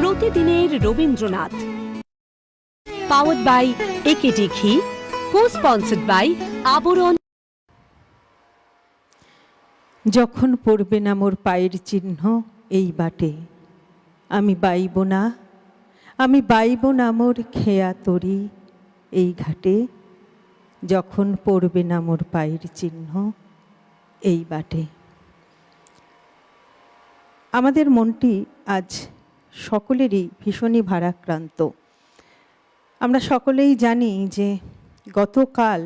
প্রতিদিনের Rabindranath, powered by AKD ঘি, কো-স্পন্সর্ড by আবরণ। যখন পড়বে না মোর পায়ের চিহ্ন এই বাটে, আমি বাইব না, আমি বাইব না মোর খেয়া তরি এই ঘাটে। যখন পড়বে না মোর পায়ের চিহ্ন এই বাটে। আমাদের মনটি আজ সকলেরই ভীষণই ভারাক্রান্ত। আমরা সকলেই জানি যে গতকাল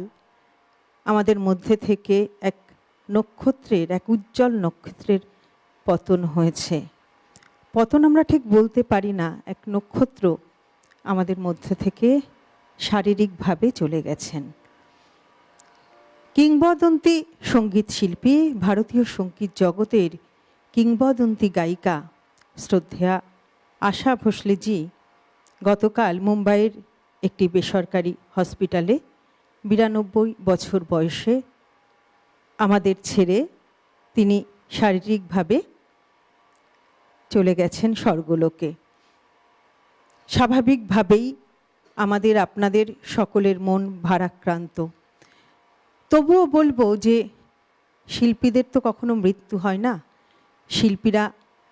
আমাদের মধ্যে থেকে এক নক্ষত্রের, এক উজ্জ্বল নক্ষত্রের পতন হয়েছে। পতন আমরা ঠিক বলতে পারি না, এক নক্ষত্র আমাদের মধ্যে থেকে শারীরিকভাবে চলে গেছেন। কিংবদন্তি সঙ্গীত শিল্পী, ভারতীয় সঙ্গীত জগতের কিংবদন্তি গায়িকা শ্রদ্ধেয়া আশা ভোসলেজি গতকাল মুম্বাইয়ের একটি বেসরকারি হসপিটালে ৯২ বছর বয়সে আমাদের ছেড়ে তিনি শারীরিকভাবে চলে গেছেন স্বর্গলোকে। স্বাভাবিকভাবেই আমাদের আপনাদের সকলের মন ভারাক্রান্ত। তবুও বলবো যে শিল্পীদের তো কখনো মৃত্যু হয় না, শিল্পীরা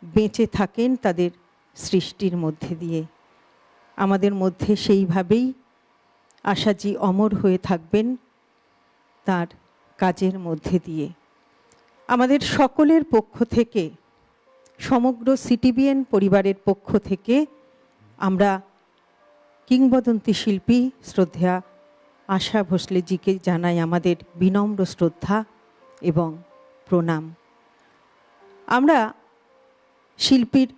বেঁচে থাকেন তাদের সৃষ্টির মধ্যে দিয়ে। আমাদের মধ্যে সেইভাবেই আশাজি অমর হয়ে থাকবেন তার কাজের মধ্যে দিয়ে। আমাদের সকলের পক্ষ থেকে, সমগ্র সিটিবিএন পরিবারের পক্ষ থেকে আমরা কিংবদন্তি শিল্পী শ্রদ্ধেয়া আশা ভোসলেজিকে জানাই আমাদের বিনম্র শ্রদ্ধা এবং প্রণাম। আমরা শিল্পীর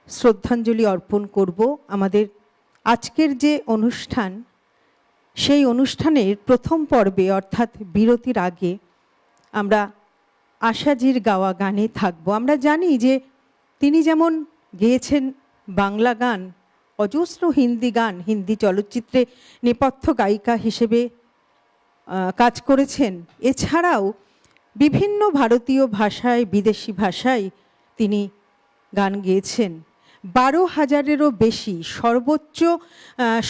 শ্রদ্ধাঞ্জলি অর্পণ করব। আমাদের আজকের যে অনুষ্ঠান, সেই অনুষ্ঠানের প্রথম পর্বে অর্থাৎ বিরতির আগে আমরা আশাজির গাওয়া গানে থাকব। আমরা জানি যে তিনি যেমন গেয়েছেন বাংলা গান, অজস্র হিন্দি গান, হিন্দি চলচ্চিত্রে নেপথ্য গায়িকা হিসেবে কাজ করেছেন, এছাড়াও বিভিন্ন ভারতীয় ভাষায়, বিদেশি ভাষায় তিনি গান গেয়েছেন। ১২,০০০-এরও বেশি, সর্বোচ্চ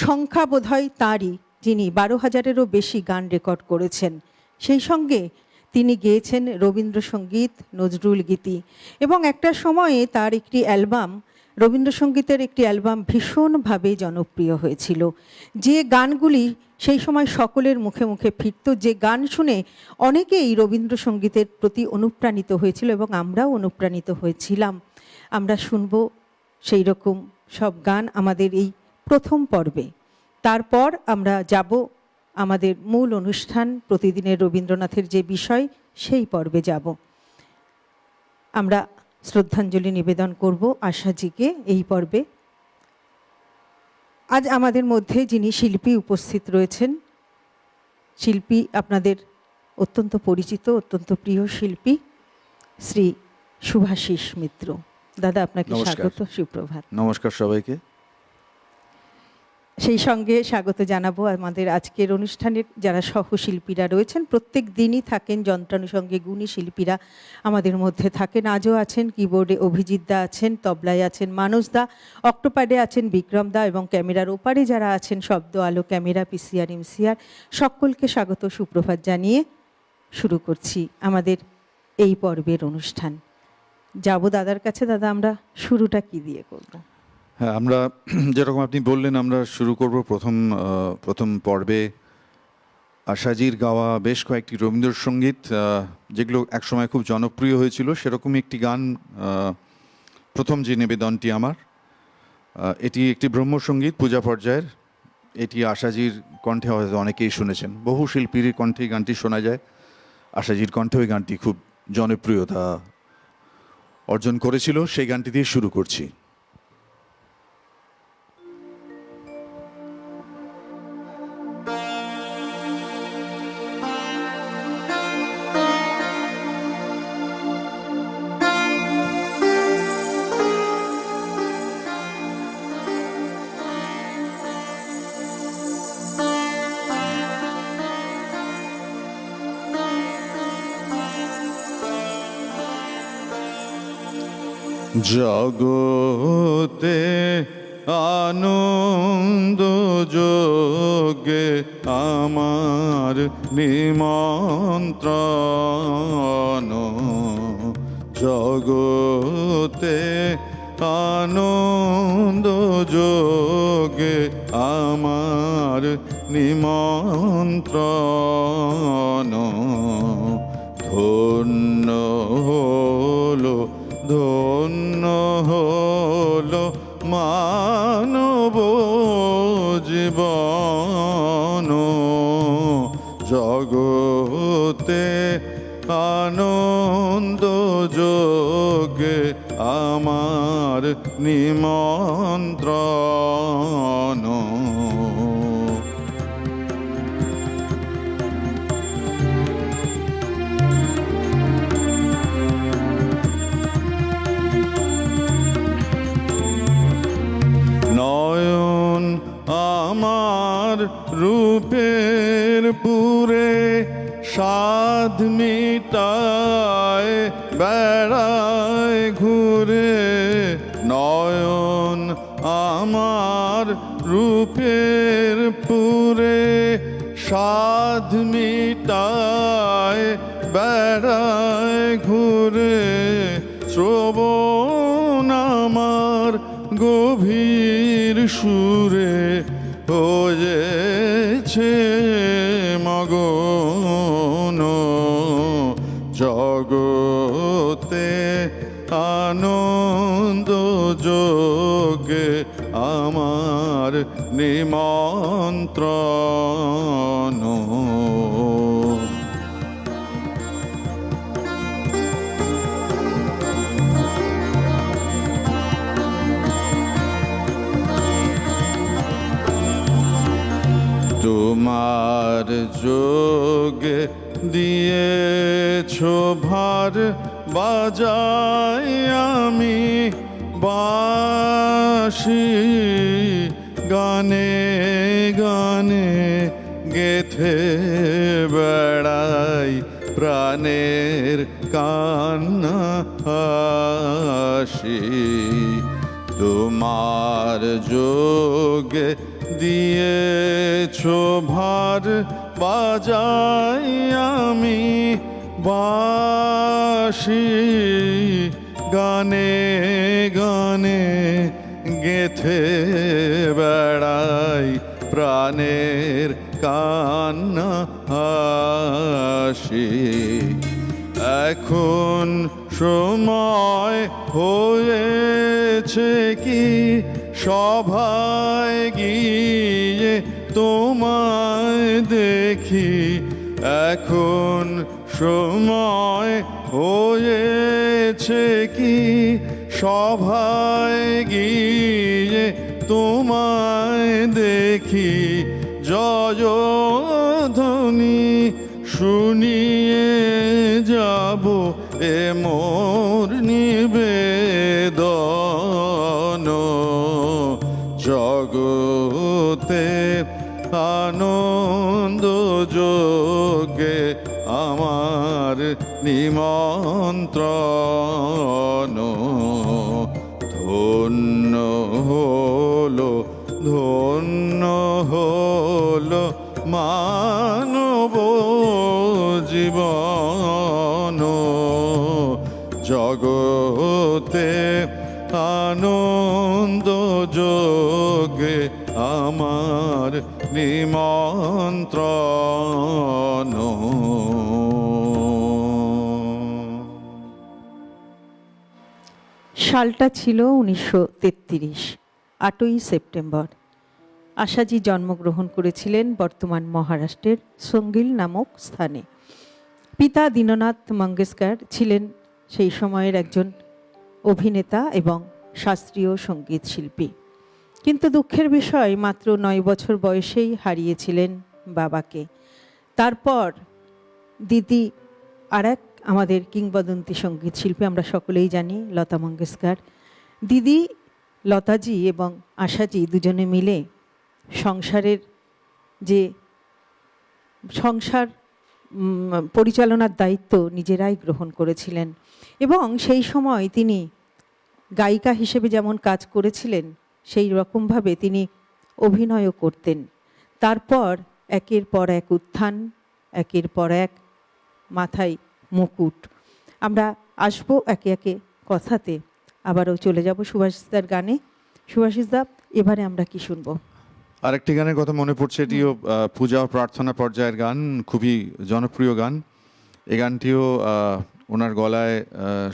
সংখ্যা বোধহয় তাঁরই, যিনি ১২,০০০-এরও বেশি গান রেকর্ড করেছেন। সেই সঙ্গে তিনি গেয়েছেন রবীন্দ্রসঙ্গীত, নজরুল গীতি, এবং একটা সময়ে তার একটি অ্যালবাম, রবীন্দ্রসঙ্গীতের একটি অ্যালবাম ভীষণভাবে জনপ্রিয় হয়েছিল। যে গানগুলি সেই সময় সকলের মুখে মুখে ফিরত, যে গান শুনে অনেকেই রবীন্দ্রসঙ্গীতের প্রতি অনুপ্রাণিত হয়েছিল এবং আমরাও অনুপ্রাণিত হয়েছিলাম। আমরা শুনব সেই রকম সব গান আমাদের এই প্রথম পর্বে। তারপর আমরা যাব আমাদের মূল অনুষ্ঠান, প্রতিদিনের রবীন্দ্রনাথের যে বিষয়, সেই পর্বে যাব। আমরা শ্রদ্ধাঞ্জলি নিবেদন করব আশাজিকে এই পর্বে। আজ আমাদের মধ্যে যিনি শিল্পী উপস্থিত রয়েছেন, শিল্পী আপনাদের অত্যন্ত পরিচিত, অত্যন্ত প্রিয় শিল্পী শ্রী শুভাশিস মিত্র। দাদা, আপনাকে স্বাগত, সুপ্রভাত। নমস্কার সবাইকে। সেই সঙ্গে স্বাগত জানাবো আমাদের আজকের অনুষ্ঠানের যারা সহশিল্পীরা রয়েছেন। প্রত্যেক দিনই থাকেন যন্ত্রানুষঙ্গে গুণী শিল্পীরা আমাদের মধ্যে থাকেন। আজও আছেন কিবোর্ডে অভিজিৎ দা আছেন, তবলায় আছেন মানস দা, অক্টোপ্যাডে আছেন বিক্রম দা, এবং ক্যামেরার ওপারে যারা আছেন শব্দ, আলো, ক্যামেরা, পিসিআর, এমসিআর, সকলকে স্বাগত সুপ্রভাত জানিয়ে শুরু করছি আমাদের এই পর্বের অনুষ্ঠান। যাব দাদার কাছে। দাদা, আমরা শুরুটা কি দিয়ে করব? হ্যাঁ, আমরা যেরকম আপনি বললেন, আমরা শুরু করব প্রথম পর্বে আশাজির গাওয়া বেশ কয়েকটি রবীন্দ্রসঙ্গীত, যেগুলো একসময় খুব জনপ্রিয় হয়েছিল। সেরকমই একটি গান, প্রথম যে নিবেদনটি আমার, এটি একটি ব্রহ্মসঙ্গীত পূজা পর্যায়ের। এটি আশাজির কণ্ঠে হয়তো অনেকেই শুনেছেন, বহু শিল্পীর কণ্ঠে গানটি শোনা যায়। আশাজির কণ্ঠে ওই গানটি খুব জনপ্রিয়তা অর্জন করেছিল। সেই গানটি দিয়ে শুরু করছি। জগতে আনন্দ যোগে আমার নিমন্ত্রণ, জগতে আনন্দ যোগে আমার নিমন্ত্রণ। ধন্য হলো, ধন্য হলো মানব জীবন, জগতে আনন্দ যোগে আমার নিমন্ত্রণ। নয়ন আমার রূপের পুরে সাধ মিটায় বেড়ায় ঘুরে, নয়ন আমার রূপের পুরে সাধ মিটায় বেড়ায় ঘুরে, শ্রবণ আমার গভীর সুরে হয়েছে মগন, জগতে আনন্দ যোগে আমার নিমন্ত্রণ। তোমার যোগে দিয়েছো ভার, বাজাই আমি বাঁশি, গানে গানে গেথে বেড়াই প্রাণের কান্না হাসি। তোমার যোগে দিয়েছো ভার, বাজাই আমি বাঁশি, গানে গানে গেথে বেড়াই প্রাণের কান্না হাসি। এখন সময় হয়েছে কি সভায় গিয়ে তোমায় দেখি, এখন সময় হয়েছে কি সভায় গিয়ে তোমায় দেখি, জয়ধ্বনি শুনিয়ে যাব এ মোর নিবেদন, জগতে আনন্দ যোগে আমার নিমন্ত্রণ। ধন্য হলো, ধন্য হলো মানব জীবন, জগতে আনন্দ যোগে আমার নিমন্ত্রণ। সালটা ছিল 1933, 8ই সেপ্টেম্বর। আশাজি জন্মগ্রহণ করেছিলেন বর্তমান মহারাষ্ট্রের সঙ্গিল নামক স্থানে। পিতা দীননাথ মঙ্গেশকর ছিলেন সেই সময়ের একজন অভিনেতা এবং শাস্ত্রীয় সঙ্গীত শিল্পী, কিন্তু দুঃখের বিষয় মাত্র 9 বছর বয়সেই হারিয়েছিলেন বাবাকে। তারপর দিদি আর এক আমাদের কিংবদন্তি সঙ্গীত শিল্পী, আমরা সকলেই জানি, লতা মঙ্গেশকর। দিদি, লতাজি এবং আশাজি দুজনে মিলে সংসারের যে সংসার পরিচালনার দায়িত্ব নিজেরাই গ্রহণ করেছিলেন এবং সেই সময় তিনি গায়িকা হিসেবে যেমন কাজ করেছিলেন, সেই রকমভাবে তিনি অভিনয়ও করতেন। তারপর একের পর এক উত্থান, একের পর এক মাথায় মুকুট। আমরা আসবো একে একে কথাতে, আবারও চলে যাব সুভাষিসদার গানে। সুভাষিসদা, এবারে আমরা কি শুনবো? আরেকটি গানের কথা মনে পড়ছে, এটিও পূজা ও প্রার্থনা পর্যায়ের গান, খুবই জনপ্রিয় গান। এই গানটিও ওনার গলায়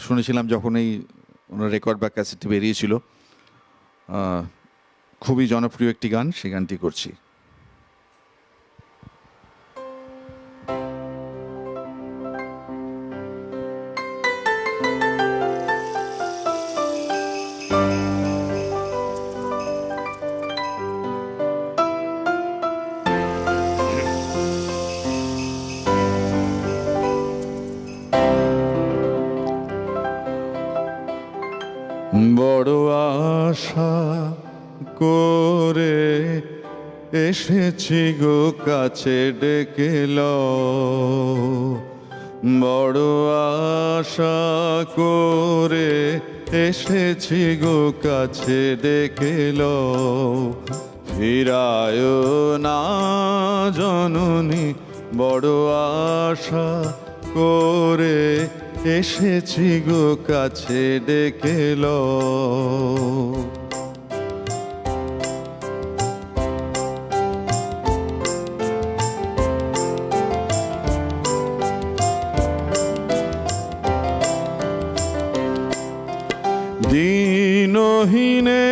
শুনেছিলাম যখন এই ওনার রেকর্ড বা ক্যাসেটটি বেরিয়েছিল। খুবই জনপ্রিয় একটি গান, সেই গানটি করছি। বড় আশা করে এসেছি গো কাছে ডেকে লও, বড় আশা করে এসেছি গো কাছে ডেকে লও, ফিরায় না জননী বড় আশা করে এসেছি গো কাছে ডেকে লও। দিনহীনে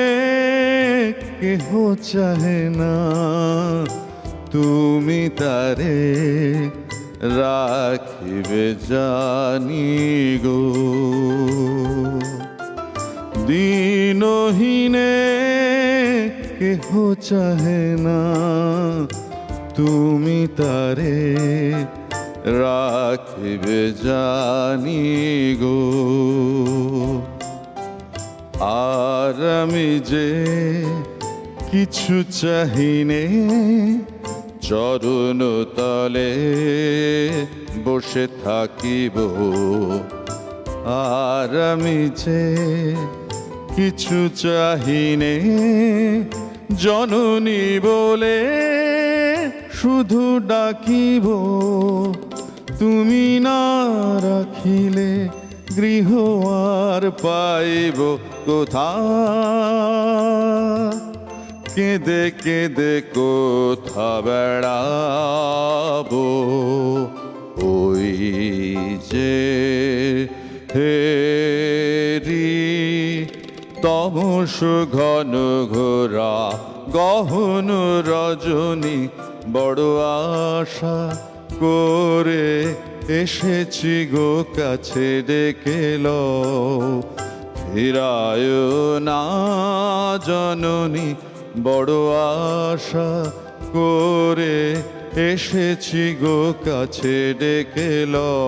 কেহ চাহে না তুমি তারে রাখিবে জানি গো, দিনহীনে কেহ চাহে না তুমি তারে রাখিবে জানি গো। আর আমি যে কিছু চাহিনে চরণ তলে বসে থাকিব, আর আমি যে কিছু চাহিনে জননী বলে শুধু ডাকিব, তুমি না রাখিলে গৃহ আর পাইব কোথা, কেঁদে কেঁদে কোথা বেড়াবো, ওই যে হেরি তমস ঘন ঘোরা গহন রজনী, বড় আশা করে এসেছি গো কাছে ডেকে লও, ফিরায় না জননী বড় আশা করে এসেছি গো কাছে ডেকে লও।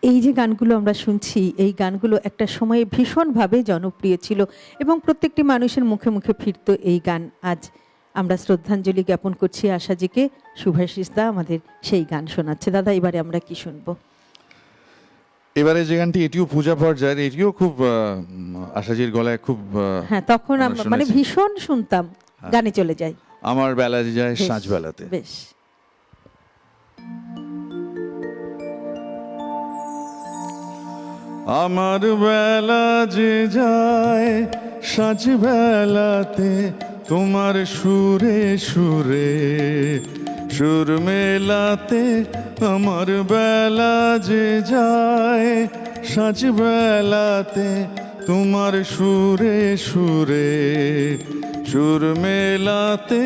এই যে গানগুলো আমরা শুনছি, এই গানগুলো একটা সময়ে ভীষণভাবে জনপ্রিয় ছিল এবং প্রত্যেকটি মানুষের মুখে মুখে ফিরত এই গান। আজ আমরা শ্রদ্ধাঞ্জলি জ্ঞাপন করছি আশাজিকে। সুভাষিসদা আমাদের সেই গান শোনাচ্ছে। দাদা, এবারে আমরা কি শুনবো? এবারে যে গানটি, এটিও পূজা পর্যায়ের, এটিও খুব আশাজির গলায় খুব, হ্যাঁ, তখন আমরা মানে ভীষণ শুনতাম। গানে চলে যাই। আমার বেলা যায় সাঁঝ বেলাতে। বেশ। আমার বেলা যে যায় সাঁঝ বেলাতে, তোমার সুরে সুরে সুর মেলাতে, আমার বেলা যে যায় সাঁঝ বেলাতে, তোমার সুরে সুরে সুর মেলাতে,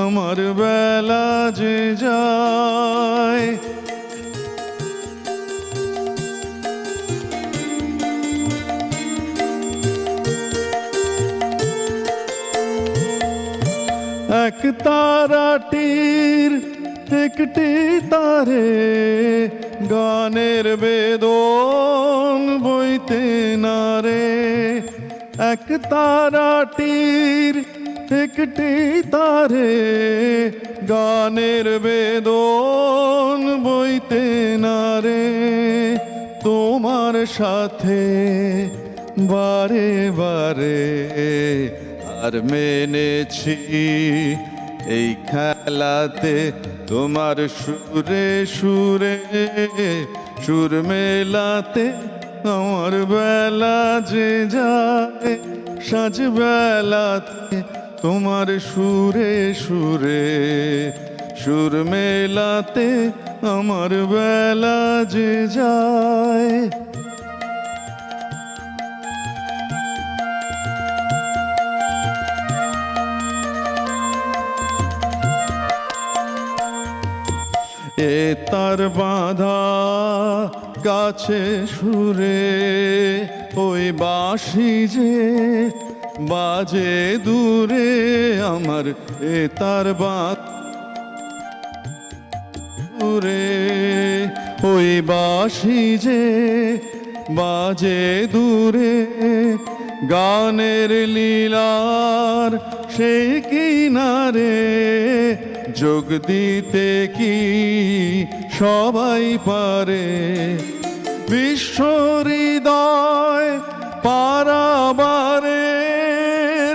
আমার বেলা যে যায়। এক তারাটির একটি তারে গানের বেদন বইতে নারে, এক তারাটির একটি তারে গানের বেদন বইতে নারে, তোমার সাথে বারে বারে, আর মেনেছি এই খেলাতে তোমার সুরে সুরে, সুর মেলাতে আমার বেলা যে যায়, সাজ বেলাতে তোমার সুরে সুরে, সুর মেলাতে আমার বেলা যে যায়। এ তার বাঁধা কাছে সুরে, ওই বাঁশি যে বাজে দূরে আমার, এ তার দূরে, ওই বাঁশি যে বাজে দূরে, গানের লীলার সে কিনারে, যোগ দিতে কি সবাই পারে, বিশ্ব হৃদয় পারাবারে,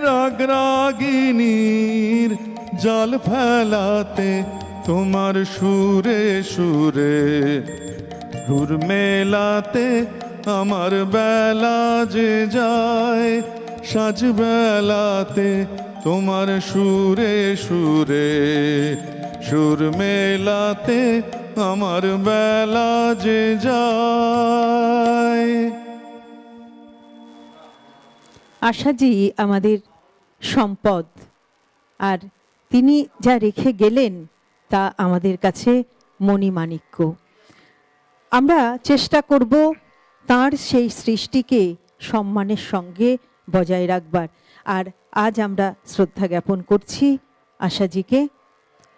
রাগরাগিনীর জাল ফেলাতে তোমার সুরে সুরে, সুর মেলাতে আমার বেলা যে যায়, সাজ বেলাতে তোমার সুরে সুরে, সুর মেলাতে আমার বেলা যে যায়। আশাজি আমাদের সম্পদ, আর তিনি যা রেখে গেলেন তা আমাদের কাছে মণিমাণিক্য। আমরা চেষ্টা করব তার সেই সৃষ্টিকে সম্মানের সঙ্গে বজায় রাখবার। আর আজ আমরা শ্রদ্ধা জ্ঞাপন করছি আশাজিকে।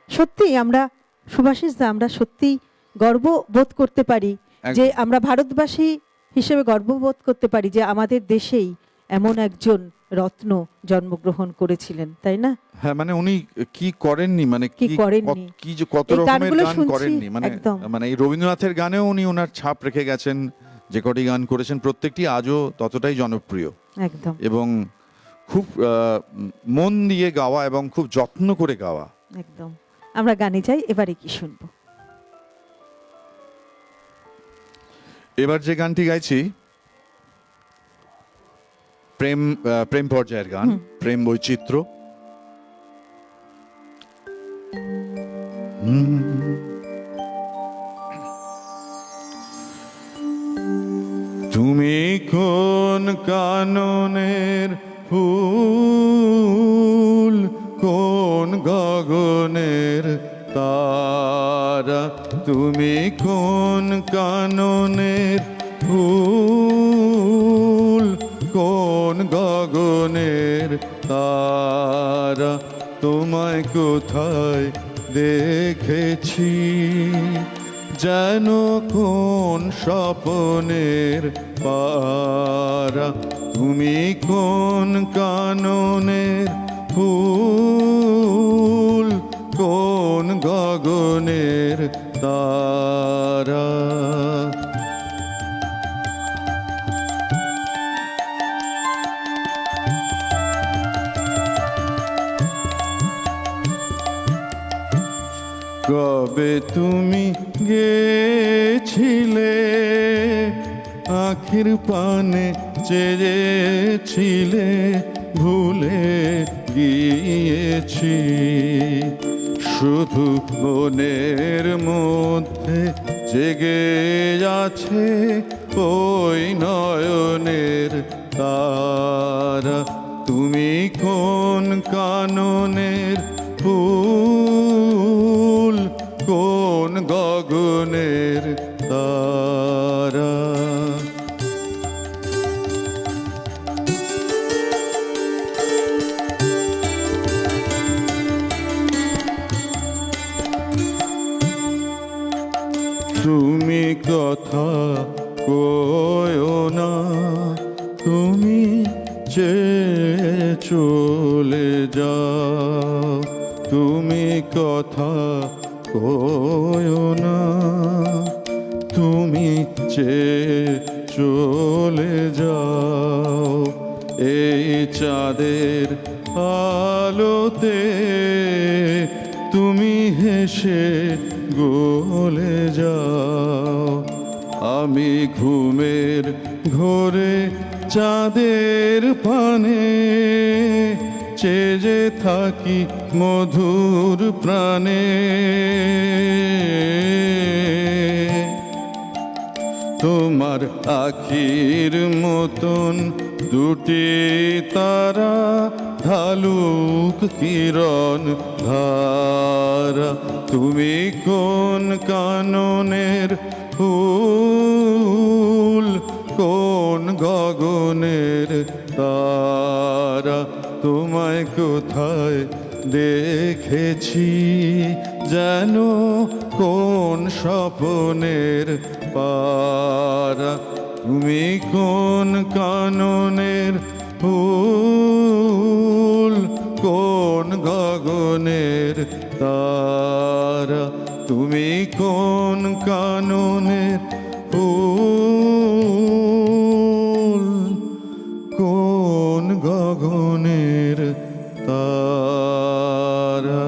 সত্যিই আমরা, সুভাষিস দা, আমরা সত্যিই গর্ববোধ করতে পারি যে আমরা ভারতবাসী হিসেবে গর্ববোধ করতে পারি যে আমাদের দেশেই এমন একজন রত্ন জন্মগ্রহণ করেছিলেন, তাই না? হ্যাঁ, মানে উনি কি করেননি, মানে কি করেননি, কি যে কত রকমের গান করেননি, মানে এই রবীন্দ্রনাথের গানেও উনি ওনার ছাপ রেখে গেছেন। যে কটি গান করেছেন প্রত্যেকটি আজও ততটাই জনপ্রিয়, একদম, এবং খুব মন দিয়ে গাওয়া এবং খুব যত্ন করে গাওয়া। একদম। আমরা গানে যাই, এবারে কি শুনবো? এবার যে গানটি গাইছি প্রেম পর্যায়ের গান, প্রেম বৈচিত্র্য। তুমি কোন কাননের ফুল, কোন গগনের তারা, তুমি কোন কাননের ফুল, কোন গগনের তারা, তোমায় কোথায় দেখেছি, যেন কোন স্বপনের পারা, তুমি কোন কাননের ফুল, কোন গগনের তারা। কবে তুমি গেছিলে, আখির পানে চেয়েছিলে, ভুলে গিয়েছি, শুধু মনের মধ্যে জেগে আছে ওই নয়নের তারা, তুমি কোন কাননের ফুল, কোন গগনের তারা। তুমি কথা কয়ো না, তুমি চেয়ে চলে যাও, তুমি চলে যাও, এই চাঁদের আলোতে তুমি হেসে গলে যাও। আমি ঘুমের ঘোরে চাঁদের পানে চেয়ে যে থাকি মধুর প্রাণে। তোমার আখির মতন দুটি তারা ঢালুক কিরণ ধারা। তুমি কোন কাননের ফুল, কোন গগনের তারা। তোমায় কোথায় দেখেছি যেন কোন স্বপ্নের পারা। তুমি কোন কাননের ফুল, কোন গগনের তারা। তুমি কোন কাননের ফুল, কোন গগনের তারা।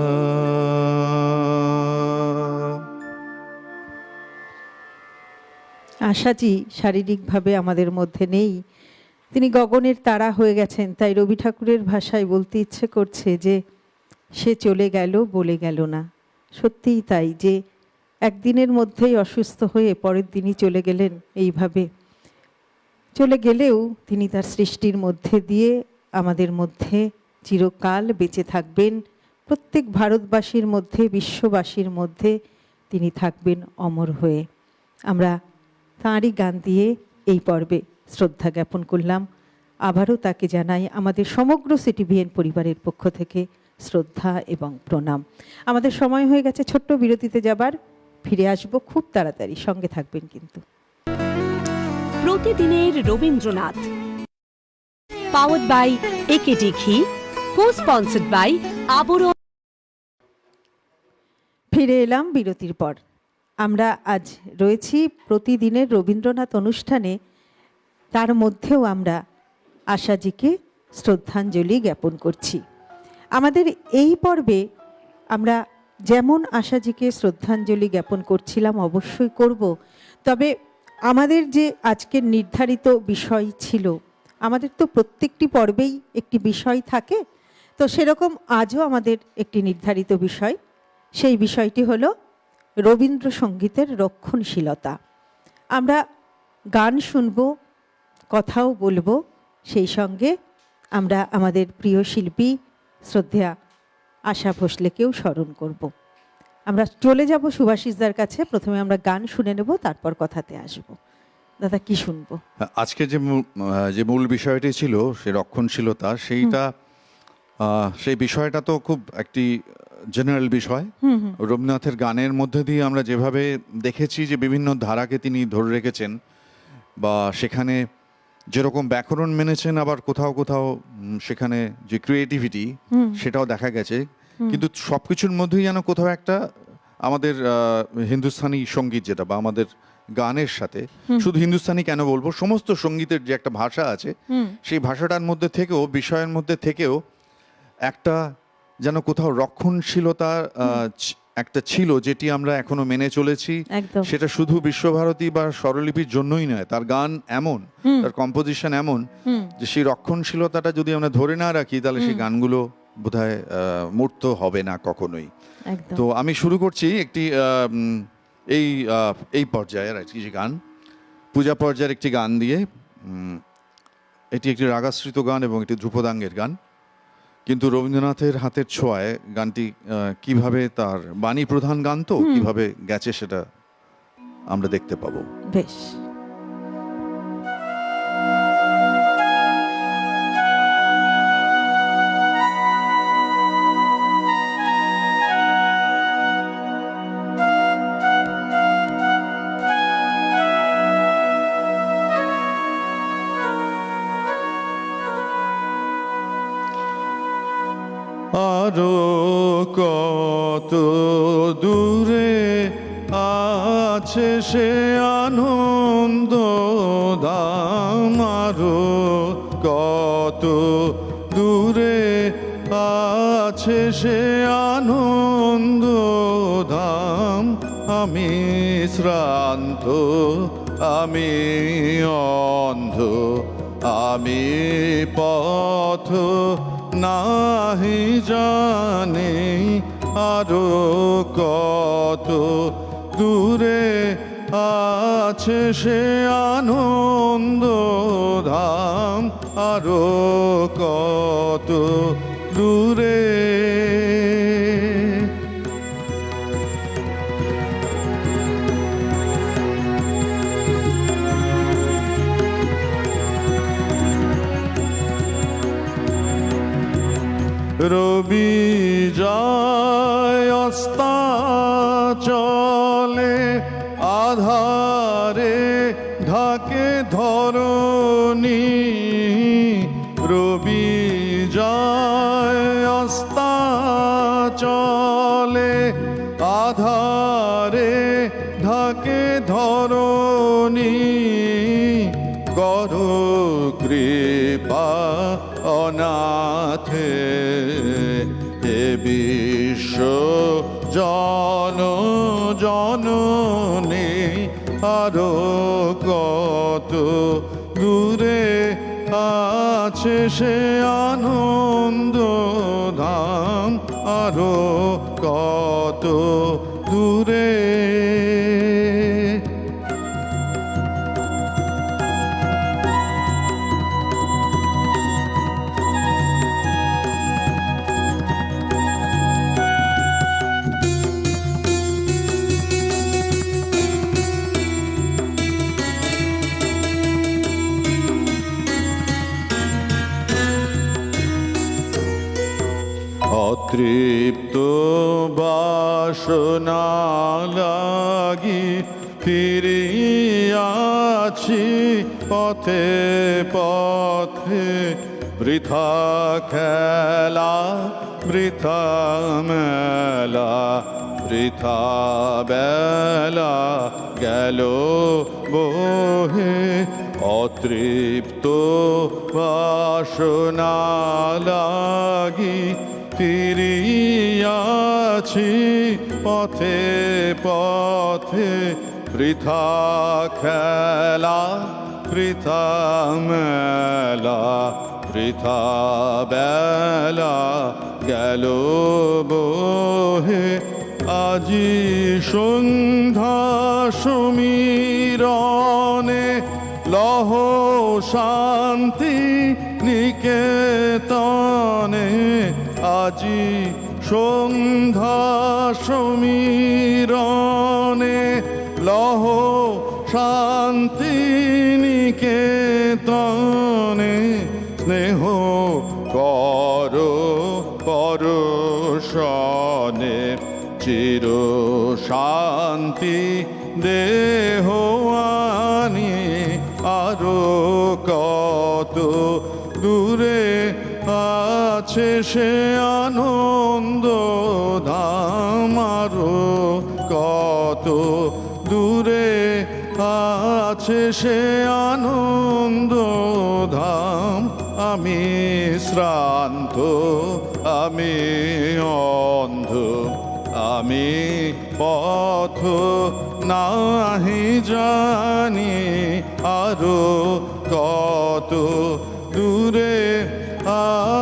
আশাজি শারীরিকভাবে আমাদের মধ্যে নেই, তিনি গগনের তারা হয়ে গেছেন। তাই রবি ঠাকুরের ভাষায় বলতে ইচ্ছে করছে যে সে চলে গেল বলে গেল না। সত্যিই তাই, যে একদিনের মধ্যেই অসুস্থ হয়ে পরের দিনই চলে গেলেন। এইভাবে চলে গেলেও তিনি তার সৃষ্টির মধ্যে দিয়ে আমাদের মধ্যে চিরকাল বেঁচে থাকবেন। প্রত্যেক ভারতবাসীর মধ্যে, বিশ্ববাসীর মধ্যে তিনি থাকবেন অমর হয়ে। আমরা তাঁরই গান দিয়ে এই পর্বে শ্রদ্ধা জ্ঞাপন করলাম। আবারও তাকে জানাই আমাদের সমগ্র সিটিভিএন পরিবারের পক্ষ থেকে শ্রদ্ধা এবং প্রণাম। আমাদের সময় হয়ে গেছে ছোট্ট বিরতিতে যাবার, ফিরে আসবো খুব তাড়াতাড়ি, সঙ্গে থাকবেন কিন্তু। প্রতিদিনের রবীন্দ্রনাথ, পাওয়ার্ড বাই একেডি ঘি, কো স্পন্সর্ড বাই আবরণ। ফিরে এলাম বিরতির পর। আমরা আজ রয়েছি প্রতিদিনের রবীন্দ্রনাথ অনুষ্ঠানে। তার মধ্যেও আমরা আশাজিকে শ্রদ্ধাঞ্জলি জ্ঞাপন করছি। আমাদের এই পর্বে আমরা যেমন আশাজিকে শ্রদ্ধাঞ্জলি জ্ঞাপন করছিলাম, অবশ্যই করব, তবে আমাদের যে আজকের নির্ধারিত বিষয় ছিল, আমাদের তো প্রত্যেকটি পর্বেই একটি বিষয় থাকে, তো সেরকম আজও আমাদের একটি নির্ধারিত বিষয়। সেই বিষয়টি হলো রবীন্দ্রসঙ্গীতের রক্ষণশীলতা। আমরা গান শুনব, কথাও বলবো, সেই সঙ্গে আমরা আমাদের প্রিয় শিল্পী শ্রদ্ধেয়া আশা ভোসলেকেও স্মরণ করব। আমরা চলে যাব সুভাষিসদার কাছে। প্রথমে আমরা গান শুনে নেব, তারপর কথাতে আসব। দাদা, কি শুনবো? আজকে যে মূল বিষয়টি ছিল সে রক্ষণশীলতা, সেই বিষয়টা তো খুব একটি জেনারেল বিষয়। রবীন্দ্রনাথের গানের মধ্যে দিয়ে আমরা যেভাবে দেখেছি যে বিভিন্ন ধারাকে তিনি ধরে রেখেছেন, বা সেখানে যেরকম ব্যাকরণ মেনেছেন, আবার কোথাও কোথাও সেখানে যে ক্রিয়েটিভিটি সেটাও দেখা গেছে। কিন্তু সবকিছুর মধ্যেই যেন কোথাও একটা আমাদের হিন্দুস্তানি সঙ্গীত, যেটা বা আমাদের গানের সাথে, শুধু হিন্দুস্তানি কেন বলবো, সমস্ত সঙ্গীতের যে একটা ভাষা আছে, সেই ভাষাটার মধ্যে থেকেও, বিষয়ের মধ্যে থেকেও একটা যেন কোথাও রক্ষণশীলতা একটা ছিল, যেটি আমরা এখনো মেনে চলেছি। সেটা শুধু বিশ্বভারতী বা স্বরলিপির জন্যই নয়, তার গান এমন, তার কম্পোজিশন এমন যে সেই রক্ষণশীলতাটা যদি আমরা ধরে না রাখি, তাহলে সেই গানগুলো বোধহয় মূর্ত হবে না কখনোই। তো আমি শুরু করছি একটি এই পর্যায়ের একটি গান, পূজা পর্যায়ের একটি গান দিয়ে। এটি একটি রাগাশ্রিত গান এবং একটি ধ্রুপদাঙ্গের গান, কিন্তু রবীন্দ্রনাথের হাতের ছোঁয়ায় গানটি কিভাবে, তার বাণী প্রধান গান তো কিভাবে গেছে সেটা আমরা দেখতে পাবো। বেশ। আরো কত দূরে আছে সে আনন্দ ধাম আরো কত দূরে আছে সে আনন্দ ধাম। আমি শ্রান্ত, আমি অন্ধ, আমি পথ নাহি জানি, আরো কত দূরে আছে সে আনন্দ ধাম, আরো কত দূরে। রবি যায় অস্তাচলে, আধারে ঢাকে ধরণী। রবি যায় অস্তাচলে, আধারে ঢাকে ধরণী। করো কৃপা অনাথে, হে বিশ্ব জন জননী, আরো কত দূরে আছে সে আনন্দ ধাম, আরো কত দূরে। অতৃপ্ত বাসনা লাগি ফিরিয়াছি পথে পথে। বৃথা খেলা, বৃথা মেলা, বৃথা বেলা গেল বহে। অতৃপ্ত বাসনা লাগি ফিরিয়াছি পথে পথে। বৃথা খেলা, বৃথা মেলা, বৃথা বেলা গেল বহে। আজি সন্ধ্যা সমীরণে লহ শান্তি নিকেতনে। আজি সন্ধ্যা সমীরণে লহ শান্তি নিকেতনে। স্নেহ কর পরশনে, চির শান্তি দেহ আনি, আরো কত দূরে আছে সে আনন্দ ধাম, আরো কত দূরে আছে সে আনন্দ ধাম। আমি শ্রান্ত, আমি অন্ধ, আমি পথ নাহি জানি, আরো কত দূরে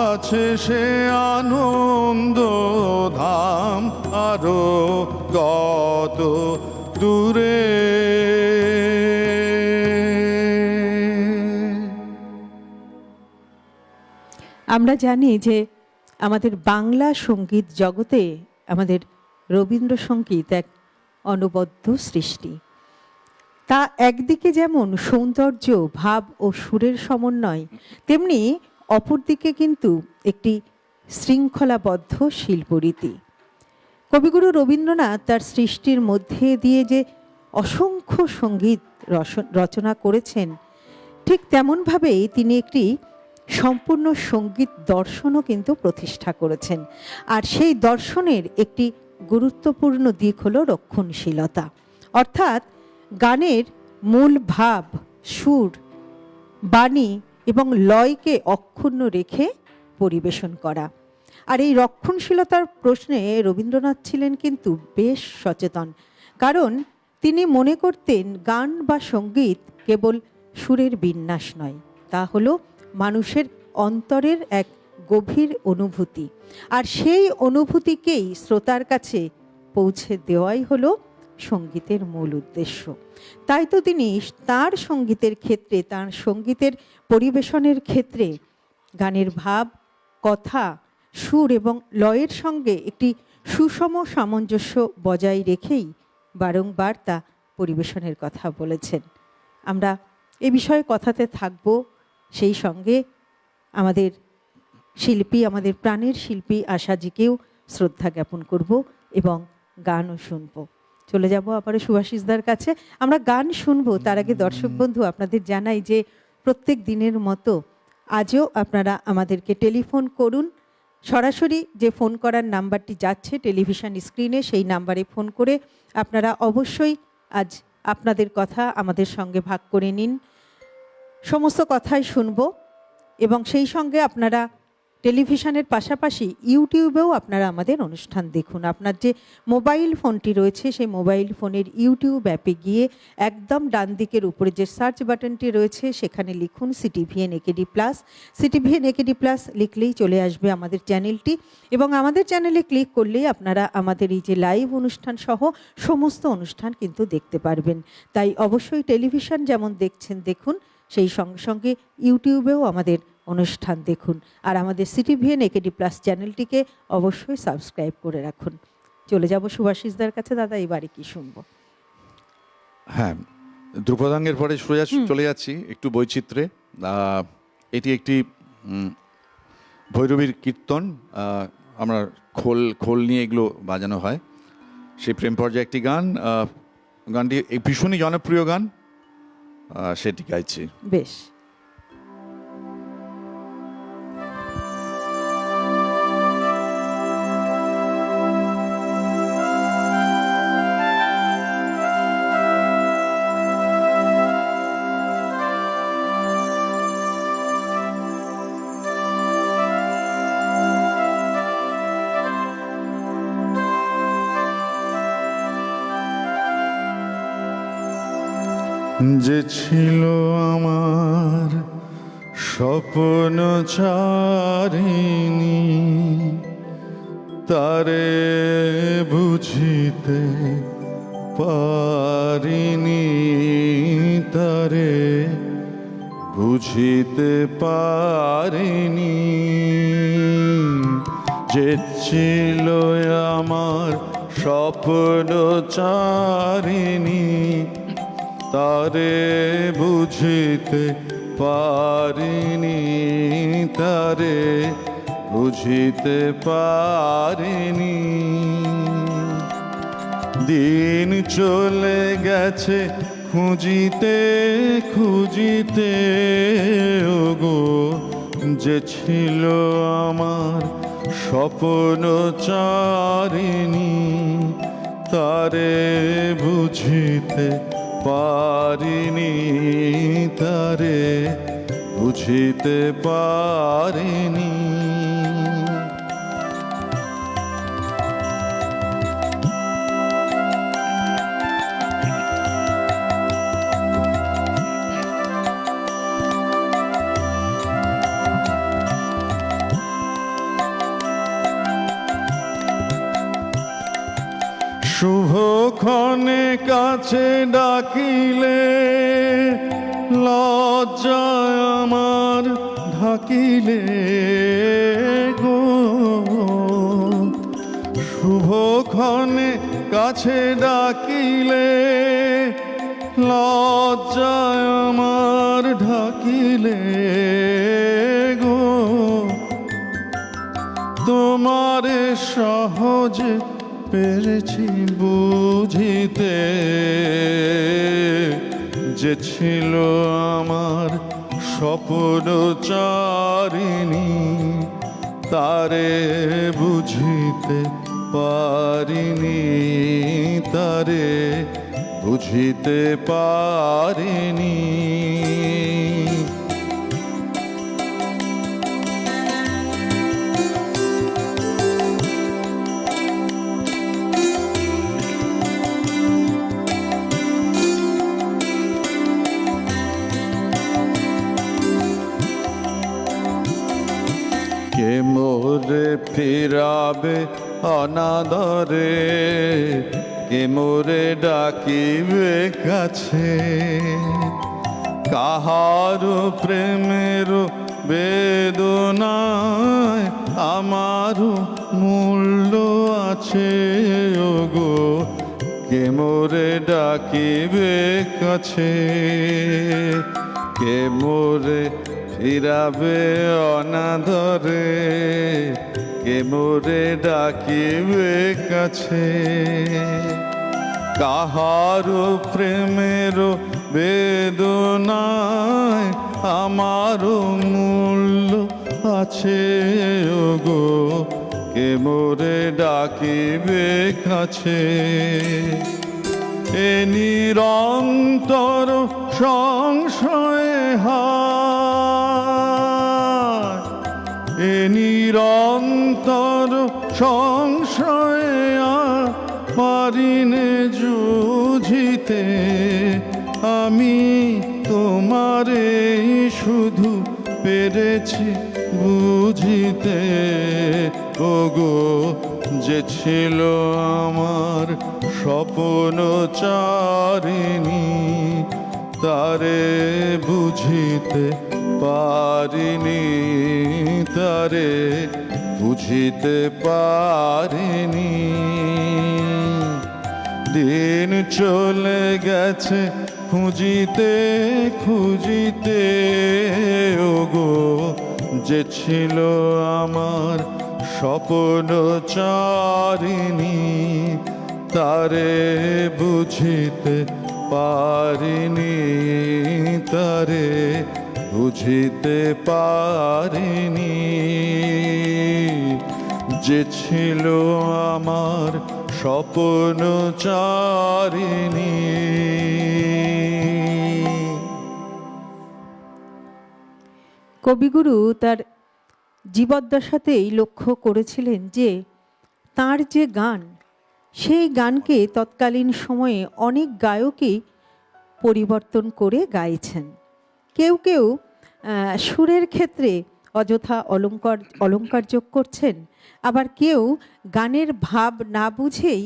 আছে সে আনন্দ ধাম, আরো কত দূরে। আমরা জানি যে আমাদের বাংলা সঙ্গীত জগতে আমাদের রবীন্দ্রসঙ্গীত এক অনবদ্য সৃষ্টি। তা একদিকে যেমন সৌন্দর্য, ভাব ও সুরের সমন্বয়, তেমনি অপরদিকে কিন্তু একটি শৃঙ্খলাবদ্ধ শিল্পরীতি। কবিগুরু রবীন্দ্রনাথ তার সৃষ্টির মধ্যে দিয়ে যে অসংখ্য সঙ্গীত রচনা করেছেন, ঠিক তেমনভাবেই তিনি একটি সম্পূর্ণ সঙ্গীত দর্শনও কিন্তু প্রতিষ্ঠা করেছেন। আর সেই দর্শনের একটি গুরুত্বপূর্ণ দিক হলো রক্ষণশীলতা, অর্থাৎ গানের মূল ভাব, সুর বাণী এবং লয়কে অক্ষুণ্ণ রেখে পরিবেশন করা। আর এই রক্ষণশীলতার প্রশ্নে রবীন্দ্রনাথ ছিলেন কিন্তু বেশ সচেতন, কারণ তিনি মনে করতেন গান বা সঙ্গীত কেবল সুরের বিন্যাস নয়, তা হলো মানুষের অন্তরের এক গভীর অনুভূতি, আর সেই অনুভূতিকেই শ্রোতার কাছে পৌঁছে দেওয়াই হলো সঙ্গীতের মূল উদ্দেশ্য। তাই তো তিনি তার সঙ্গীতের ক্ষেত্রে, তার সঙ্গীতের পরিবেশনের ক্ষেত্রে গানের ভাব, কথা, সুর এবং লয়ের সঙ্গে একটি সুষম সামঞ্জস্য বজায় রেখেই বারংবার তা পরিবেশনের কথা বলেছেন। আমরা এ বিষয়ে কথাতে থাকব, সেই সঙ্গে আমাদের শিল্পী, আমাদের প্রাণের শিল্পী আশাজিকেও শ্রদ্ধা জ্ঞাপন করব এবং গানও শুনব। চলে যাব আবারও সুভাষিসদার কাছে। আমরা গান শুনবো, তার আগে দর্শক বন্ধু আপনাদের জানাই যে প্রত্যেক দিনের মতো আজও আপনারা আমাদেরকে টেলিফোন করুন। সরাসরি যে ফোন করার নাম্বারটি যাচ্ছে টেলিভিশন স্ক্রিনে, সেই নাম্বারে ফোন করে আপনারা অবশ্যই আজ আপনাদের কথা আমাদের সঙ্গে ভাগ করে নিন। সমস্ত কথাই শুনবো এবং সেই সঙ্গে আপনারা টেলিভিশনের পাশাপাশি ইউটিউবেও আপনারা আমাদের অনুষ্ঠান দেখুন। আপনার যে মোবাইল ফোনটি রয়েছে সেই মোবাইল ফোনের ইউটিউব অ্যাপে গিয়ে একদম ডান দিকের উপরে যে সার্চ বাটনটি রয়েছে সেখানে লিখুন CTVN AKD plus. CTVN AKD plus লিখলেই চলে আসবে আমাদের চ্যানেলটি, এবং আমাদের চ্যানেলে ক্লিক করলেই আপনারা আমাদের এই যে লাইভ অনুষ্ঠান সহ সমস্ত অনুষ্ঠান কিন্তু দেখতে পারবেন। তাই অবশ্যই টেলিভিশন যেমন দেখছেন দেখুন, সেই সঙ্গে সঙ্গে ইউটিউবেও আমাদের অনুষ্ঠান দেখুন, আর আমাদের সিটিভিএন একেডি প্লাস চ্যানেলটিকে অবশ্যই সাবস্ক্রাইব করে রাখুন। চলে যাব সুভাষিসদার কাছে। দাদা, এবারে কি শুনবো? হ্যাঁ, ধ্রুপদাঙ্গের পরে চলে যাচ্ছি একটু বৈচিত্র্যে। এটি একটি ভৈরবীর কীর্তন। আমরা খোল নিয়ে এগুলো বাজানো হয়, সেই প্রেম পর্যায়ে একটি গান। গানটি ভীষণই জনপ্রিয় গান, সেটি গাইছি। বেশ। যে ছিল আমার স্বপ্ন চারিণী, তারে বুঝিতে পারিনি, তারে বুঝিতে পারিনি। যে ছিল আমার স্বপ্ন চারিণী, তারে বুঝিতে পারিনি, তারে বুঝিতে পারিনি। দিন চলে গেছে খুঁজিতে খুঁজিতে, ওগো যে ছিল আমার স্বপ্ন চারিণী, তারে বুঝিতে পারিনি, তারে বুঝিতে পারিনি। শুভক্ষণে কাছে ডাকিলে, লজ্জায় আমার ঢাকিলে গো। শুভক্ষণে কাছে ডাকিলে, লজ্জায় আমার ঢাকিলে গো। তোমার সহজে পেরেছি বুঝিতে, যে ছিল আমার স্বপ্ন চারিণী, তারে বুঝিতে পারিনি, তারে বুঝিতে পারিনি। কে মোরে ফিরাবে অনাদরে, কে মোরে ডাকিবে কাছে। কাহার প্রেমের বেদনায় আমার মূল্য আছে ওগো, কে মোরে ডাকিবে কাছে। কে মোরে ফিরাবে অনাদরে, কে মোরে ডাকিবে কাছে। কাহার প্রেমের বেদনায় আমার মূল্য আছে ওগো, কে মোরে ডাকিবে কাছে। এ নিরন্তর সংশয়ে হায়, এ নিরন্তর সংশয়ে পারিনে যুঝিতে, আমি তোমারে শুধু পেরেছি বুঝিতে ওগো, যে ছিল আমার স্বপ্ন চারিণী, তারে বুঝিতে পারিনি, তারে বুঝিতে পারিনি। দিন চলে গেছে খুঁজিতে খুঁজিতে ওগো, যে ছিল আমার স্বপ্ন চারিণী, তারে বুঝিতে পারিনি, তারে বুঝিতে পারিনি। যে ছিল আমার স্বপ্ন চারিণী। কবিগুরু তার জীবদ্দশাতেই লক্ষ্য করেছিলেন যে তার যে গান, সেই গানকে তৎকালীন সময়ে অনেক গায়কই পরিবর্তন করে গাইছেন। কেউ কেউ সুরের ক্ষেত্রে অযথা অলঙ্কার যোগ করছেন, আবার কেউ গানের ভাব না বুঝেই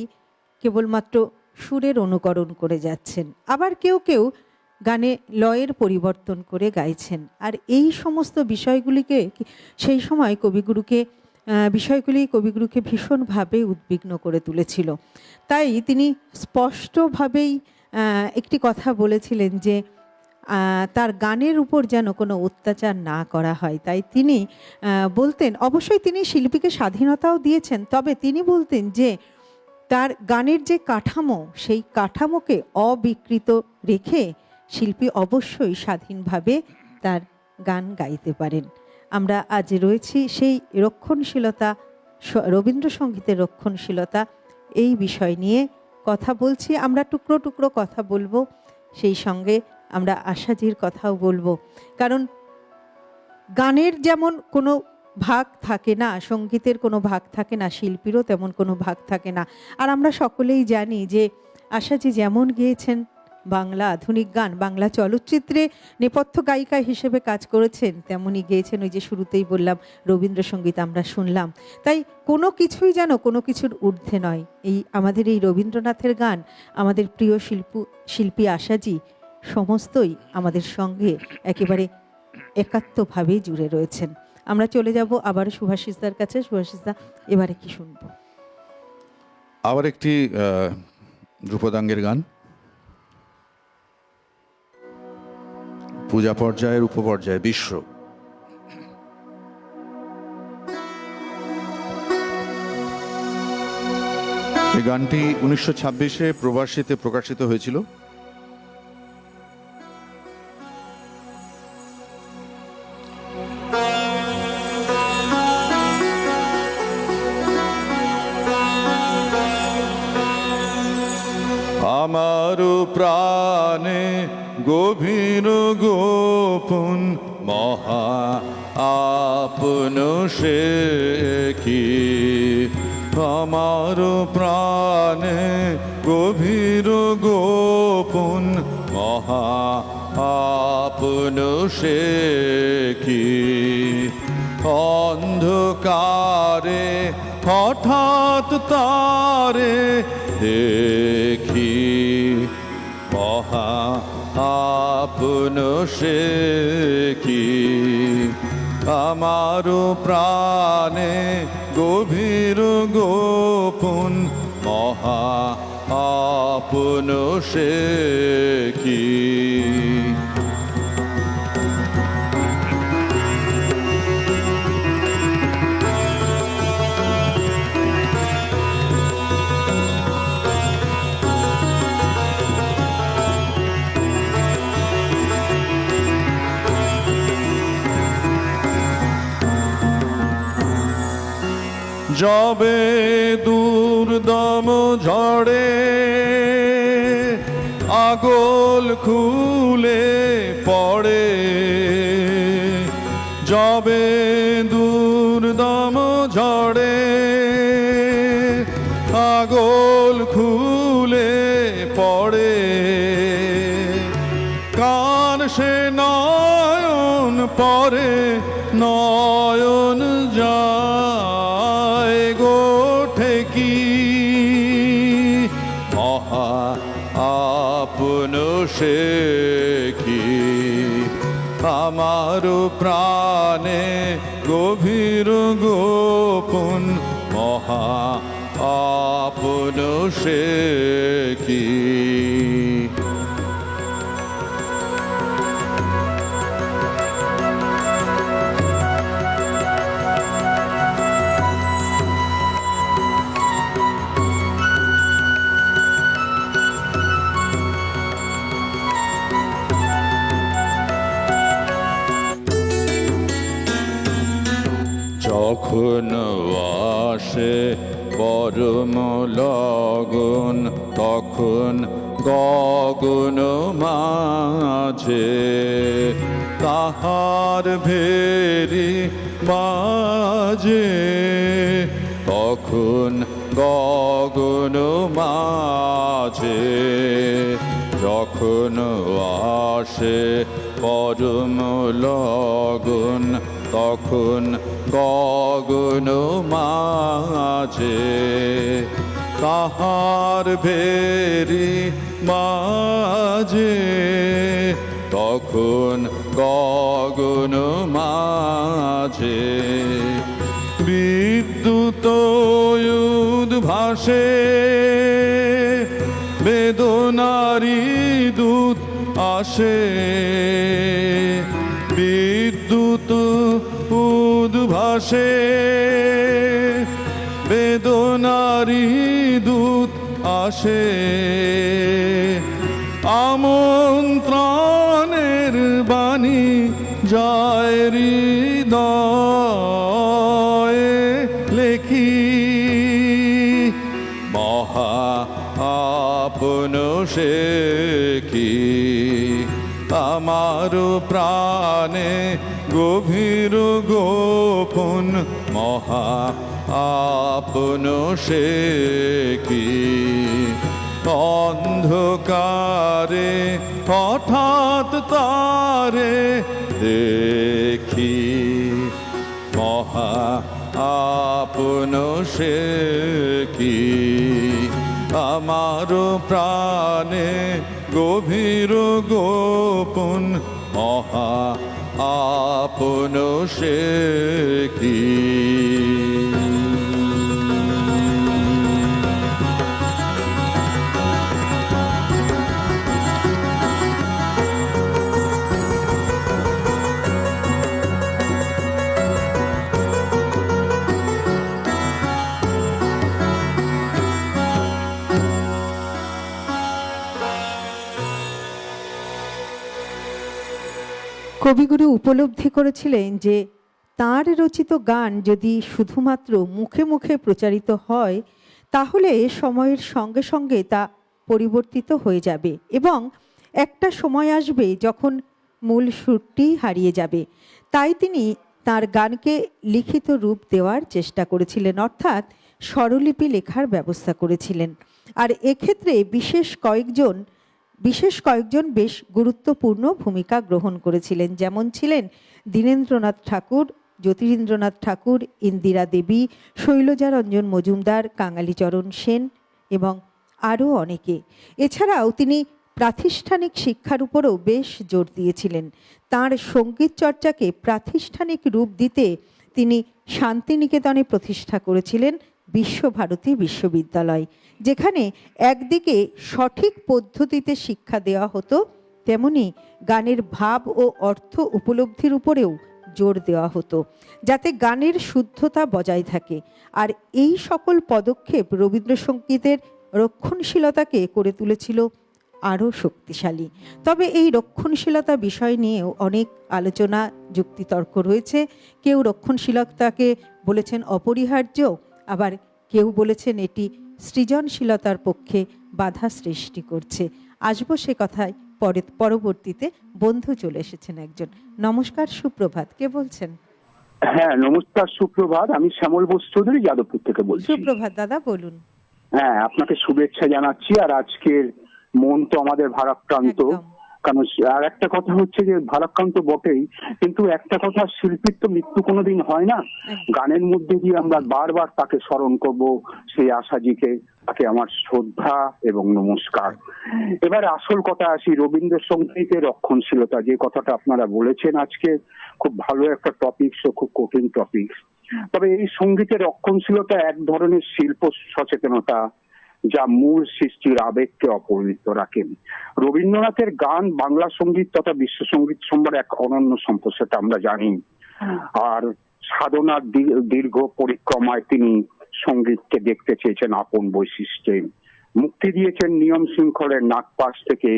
কেবলমাত্র সুরের অনুকরণ করে যাচ্ছেন, আবার কেউ কেউ গানে লয়ের পরিবর্তন করে গাইছেন। আর এই সমস্ত বিষয়গুলিকে সেই সময় কবিগুরুকে ভীষণভাবে উদ্বিগ্ন করে তুলেছিল। তাই তিনি স্পষ্টভাবেই একটি কথা বলেছিলেন যে তার গানের উপর যেন কোনো অত্যাচার না করা হয়। তাই তিনি বলতেন, অবশ্যই তিনি শিল্পীকে স্বাধীনতাও দিয়েছেন, তবে তিনি বলতেন যে তার গানের যে কাঠামো, সেই কাঠামোকে অবিকৃত রেখে শিল্পী অবশ্যই স্বাধীনভাবে তার গান গাইতে পারেন। আমরা আজ রয়েছি সেই রক্ষণশীলতা, রবীন্দ্রসঙ্গীতের রক্ষণশীলতা, এই বিষয় নিয়ে কথা বলছি। আমরা টুকরো টুকরো কথা বলবো, সেই সঙ্গে আমরা আশাজির কথাও বলবো। কারণ গানের যেমন কোনো ভাগ থাকে না, সঙ্গীতের কোনো ভাগ থাকে না, শিল্পীরও তেমন কোনো ভাগ থাকে না। আর আমরা সকলেই জানি যে আশাজি যেমন গেয়েছেন বাংলা আধুনিক গান, বাংলা চলচ্চিত্রে নেপথ্য গায়িকা হিসেবে কাজ করেছেন, তেমনই গেয়েছেন ওই যে শুরুতেই বললাম রবীন্দ্রসঙ্গীত আমরা শুনলাম। তাই কোনো কিছুই যেন কোনো কিছুর ঊর্ধ্বে নয়। আমাদের এই রবীন্দ্রনাথের গান, আমাদের প্রিয় শিল্পী আশাজি সমস্তই আমাদের সঙ্গে একেবারে একাত্মভাবেই জুড়ে রয়েছেন। আমরা চলে যাব আবার সুভাষিসদার কাছে। সুভাষিসদা, এবারে কি শুনবো? আবার একটি ধ্রুপদাঙ্গের গান, পূজা পর্যায়ের উপপর্যায়ে বিশ্ব। এই গানটি 1926-এ প্রবাসীতে প্রকাশিত হয়েছিল। আমার প্রাণে গভীর গোপন মহা আপন সে কি, আমার প্রাণে গভীর গোপন মহা আপন সে কি, অন্ধকারে হঠাৎ তারে দেখি, মহা আপন সে কি। আমারও প্রাণে গভীর গোপন, মহা আপন সে কি। যবে দুর্দম ঝড়ে আগল খুলে পড়ে, যবে দুর্দম ঝড়ে আগল খুলে পড়ে, কান সে নয়ন পরে নয়ন যায় গোঠে কি। মহা আপন সে কি। আমার প্রাণে গভীর গোপন, মহা আপন সে কি। যখন আসে পরম লগন, তখন গগন মাঝে তাহার ভেরি বাজে, তখন গগন মাঝে। যখন আসে পরম লগন, তখন গগন মাঝে তাহার ভেরি মাঝে, তখন গগন মাঝে। বিদ্যুৎ উদ্ভাসে বেদনারি দূত আসে, বিদ্যুৎ উদ্ভাসে বেদনারি দূত আসে, আমন্ত্রণের বাণী যায় হৃদয়ে লেখি। মহা আপন সে কি। আমার প্রাণে গভীর গোপন, মহা আপন সে কি। অন্ধকারে হঠাৎ তারে দেখি, মহা আপন সে কি। আমার প্রাণে গভীর গোপন, মহা আপন সে কি। কবিগুরু উপলব্ধি করেছিলেন যে তাঁর রচিত গান যদি শুধুমাত্র মুখে মুখে প্রচারিত হয়, তাহলে সময়ের সঙ্গে সঙ্গে তা পরিবর্তিত হয়ে যাবে এবং একটা সময় আসবে যখন মূল সুরটি হারিয়ে যাবে। তাই তিনি তার গানকে লিখিত রূপ দেওয়ার চেষ্টা করেছিলেন, অর্থাৎ স্বরলিপি লেখার ব্যবস্থা করেছিলেন। আর এক্ষেত্রে বিশেষ কয়েকজন বেশ গুরুত্বপূর্ণ ভূমিকা গ্রহণ করেছিলেন, যেমন ছিলেন দীনেন্দ্রনাথ ঠাকুর, জ্যোতিরিন্দ্রনাথ ঠাকুর, ইন্দিরা দেবী, শৈলজা রঞ্জন মজুমদার, কাঙালিচরণ সেন এবং আরও অনেকে। এছাড়াও তিনি প্রাতিষ্ঠানিক শিক্ষার উপরও বেশ জোর দিয়েছিলেন। তাঁর সঙ্গীত চর্চাকে প্রাতিষ্ঠানিক রূপ দিতে তিনি শান্তিনিকেতনে প্রতিষ্ঠা করেছিলেন বিশ্বভারতী বিশ্ববিদ্যালয়, যেখানে একদিকে সঠিক পদ্ধতিতে শিক্ষা দেওয়া হতো, তেমনি গানের ভাব ও অর্থ উপলব্ধির উপরেও জোর দেওয়া হতো, যাতে গানের শুদ্ধতা বজায় থাকে। আর এই সকল পদক্ষেপ রবীন্দ্রসঙ্গীতের রক্ষণশীলতাকে করে তুলেছিল আরও শক্তিশালী। তবে এই রক্ষণশীলতা বিষয় নিয়েও অনেক আলোচনা, যুক্তিতর্ক রয়েছে। কেউ রক্ষণশীলতাকে বলেছেন অপরিহার্য, আবার কেউ বলেছেন এটি সৃজনশীলতার পক্ষে বাধা সৃষ্টি করছে। আসবো সে কথায় পরবর্তীতে। বন্ধু চলে এসেছেন একজন। নমস্কার, সুপ্রভাত। কে বলছেন? হ্যাঁ, নমস্কার, সুপ্রভাত। আমি শ্যামল বোস চৌধুরী, যাদবপুর থেকে বলছি। সুপ্রভাত দাদা, বলুন। হ্যাঁ, আপনাকে শুভেচ্ছা জানাচ্ছি। আর আজকের মন তো আমাদের ভারাক্রান্ত, একদম। কারণ আর একটা কথা হচ্ছে যে ভারাক্রান্ত বটেই, কিন্তু একটা কথা, শিল্পীর তো মৃত্যু কোনোদিন হয় না। গানের মধ্যে দিয়ে আমরা বারবার তাকে স্মরণ করব, সেই আশাজিকে। তাকে আমার শ্রদ্ধা এবং নমস্কার। এবার আসল কথা আসি, রবীন্দ্রসঙ্গীতের রক্ষণশীলতা, যে কথাটা আপনারা বলেছেন আজকে, খুব ভালো একটা টপিক, খুব কঠিন টপিক। তবে এই সঙ্গীতের রক্ষণশীলতা এক ধরনের শিল্প সচেতনতা, যা মূল সৃষ্টির আবেগকে অপরিণত রাখেন। রবীন্দ্রনাথের গান বাংলা সঙ্গীত তথা বিশ্ব সঙ্গীত সম্ভার এক অনন্য সম্পদ, সেটা আমরা জানি। আর সাধনার দীর্ঘ পরিক্রমায় তিনি সঙ্গীতকে দেখতে চেয়েছেন আপন বৈশিষ্ট্যে। মুক্তি দিয়েছেন নিয়ম শৃঙ্খলের নাগপাশ থেকে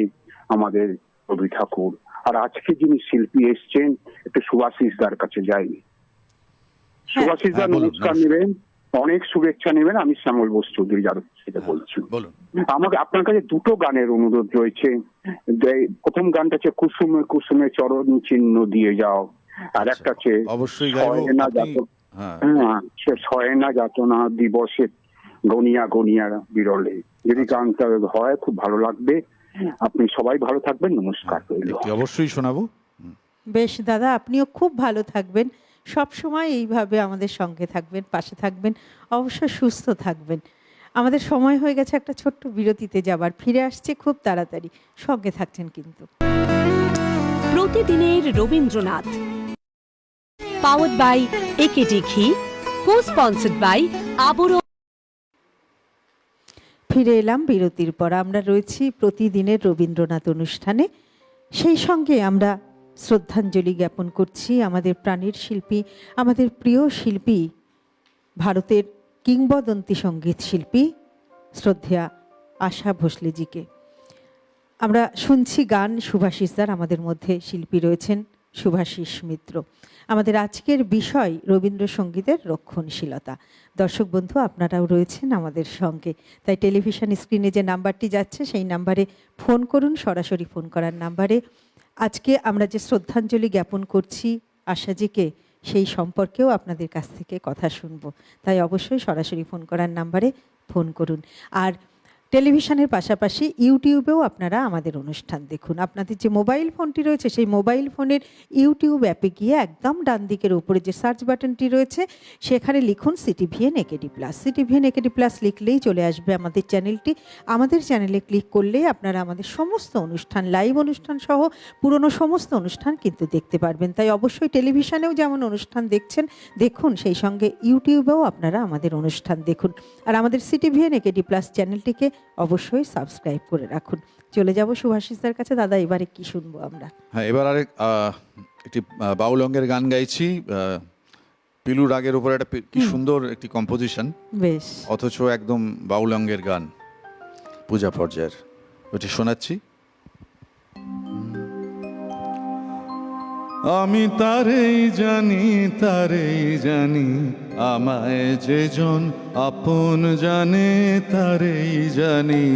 আমাদের রবি ঠাকুর। আর আজকে যিনি শিল্পী এসছেন, একটু সুভাষিসদার কাছে যাই। সুভাষিসদার নমস্কার নেবেন, অনেক শুভেচ্ছা নেবেন। আমি শ্যামল বোস চৌধুরী, যাদবপুর থেকে বলছি। আমাকে আপনার কাছে দুটো গানের অনুরোধ রয়েছে। প্রথম গানটা হচ্ছে কুসুমে কুসুমে চরণ চিহ্ন দিয়ে যাও, আর একটা হচ্ছে সয়না যাতনা দিবসে গনিয়া গনিয়া বিরলে। যদি গানটা হয় খুব ভালো লাগবে। আপনি সবাই ভালো থাকবেন, নমস্কার। অবশ্যই শোনাবো। বেশ দাদা, আপনিও খুব ভালো থাকবেন, সব সময় এইভাবে আমাদের সঙ্গে থাকবেন, পাশে থাকবেন, অবশ্যই সুস্থ থাকবেন। আমাদের সময় হয়ে গেছে একটা ছোট্ট বিরতিতে যাবার, ফিরে আসছে খুব তাড়াতাড়ি, সঙ্গে থাকছেন কিন্তু। প্রতিদিনের রবীন্দ্রনাথ, পাওয়ার্ড বাই একেডি ঘি, কো স্পন্সর্ড বাই আবরণ। ফিরে এলাম বিরতির পর। আমরা রয়েছি প্রতিদিনের রবীন্দ্রনাথ অনুষ্ঠানে। সেই সঙ্গে আমরা শ্রদ্ধাঞ্জলি জ্ঞাপন করছি আমাদের প্রাণের শিল্পী, আমাদের প্রিয় শিল্পী, ভারতের কিংবদন্তি সঙ্গীত শিল্পী শ্রদ্ধেয়া আশা ভোসলেজিকে। আমরা শুনছি গান সুভাষিসদার, আমাদের মধ্যে শিল্পী রয়েছেন শুভাশিস মিত্র। আমাদের আজকের বিষয় রবীন্দ্রসঙ্গীতের রক্ষণশীলতা। দর্শক বন্ধু, আপনারাও রয়েছেন আমাদের সঙ্গে, তাই টেলিভিশন স্ক্রিনে যে নাম্বারটি যাচ্ছে সেই নাম্বারে ফোন করুন, সরাসরি ফোন করার নাম্বারে। আজকে আমরা যে শ্রদ্ধাঞ্জলি জ্ঞাপন করছি আশাজিকে, সেই সম্পর্কেও আপনাদের কাছ থেকে কথা শুনবো, তাই অবশ্যই সরাসরি ফোন করার নাম্বারে ফোন করুন। আর টেলিভিশনের পাশাপাশি ইউটিউবেও আপনারা আমাদের অনুষ্ঠান দেখুন। আপনাদের যে মোবাইল ফোনটি রয়েছে, সেই মোবাইল ফোনের ইউটিউব অ্যাপে গিয়ে একদম ডান দিকের উপরে যে সার্চ বাটনটি রয়েছে, সেখানে লিখুন CTVN AKD plus. CTVN AKD plus লিখলেই চলে আসবে আমাদের চ্যানেলটি। আমাদের চ্যানেলে ক্লিক করলেই আপনারা আমাদের সমস্ত অনুষ্ঠান, লাইভ অনুষ্ঠান সহ পুরনো সমস্ত অনুষ্ঠান কিন্তু দেখতে পারবেন। তাই অবশ্যই টেলিভিশনেও যেমন অনুষ্ঠান দেখছেন দেখুন, সেই সঙ্গে ইউটিউবেও আপনারা আমাদের অনুষ্ঠান দেখুন। আর আমাদের সিটিভিএন একেডি প্লাস চ্যানেলটিকে অবশ্যই সাবস্ক্রাইব করে রাখুন। চলে যাব সুভাষিসদার কাছে। দাদা, এবারে কি শুনবো আমরা? হ্যাঁ, এবার আরেক একটি বাউল অঙ্গের গান গাইছি। পিলু রাগের উপর একটা কি সুন্দর একটি কম্পোজিশন, বেশ, অথচ একদম বাউল অঙ্গের গান, পূজা পর্যায়ের। ওটি শোনাচ্ছি। আমি তারেই জানি আমায় যেজন আপন জানে, তারেই জানি।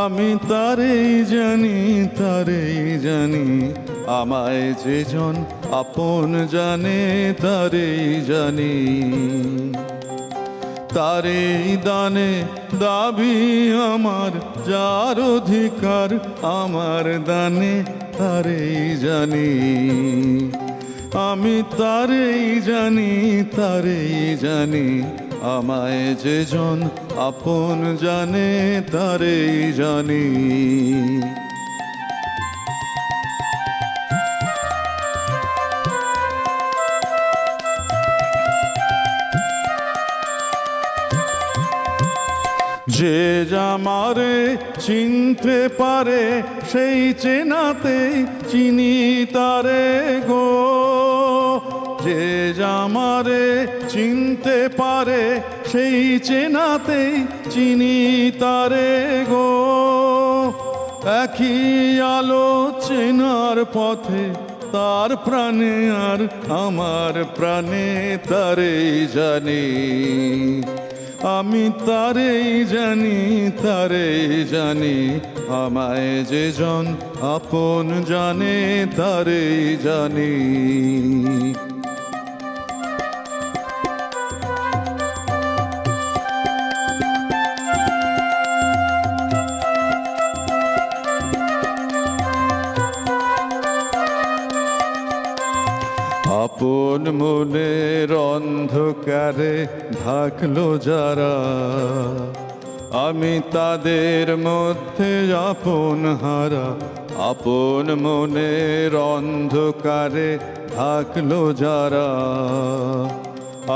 আমি তারেই জানি আমায় যেজন আপন জানে, তারেই জানি। তারেই দানে দাবি আমার, যার অধিকার আমার দানে, তারেই জানি। আমি তারেই জানি আমায় যে জন আপন জানে তারেই জানি। যে জামারে চিনতে পারে সেই চেনাতে চিনি তারে গো। যে জামারে চিনতে পারে সেই চেনাতে চিনি তারে গো। একই আলো চেনার পথে তার প্রাণে আর আমার প্রাণে তারেই জানি। আমি তারেই জানি আমায় যে জন আপন জানে তারেই জানি। আপন মনের অন্ধকারে ঢাকলো যারা, আমি তাদের মধ্যে আপন হারা। আপন মনের অন্ধকারে ঢাকলো যারা,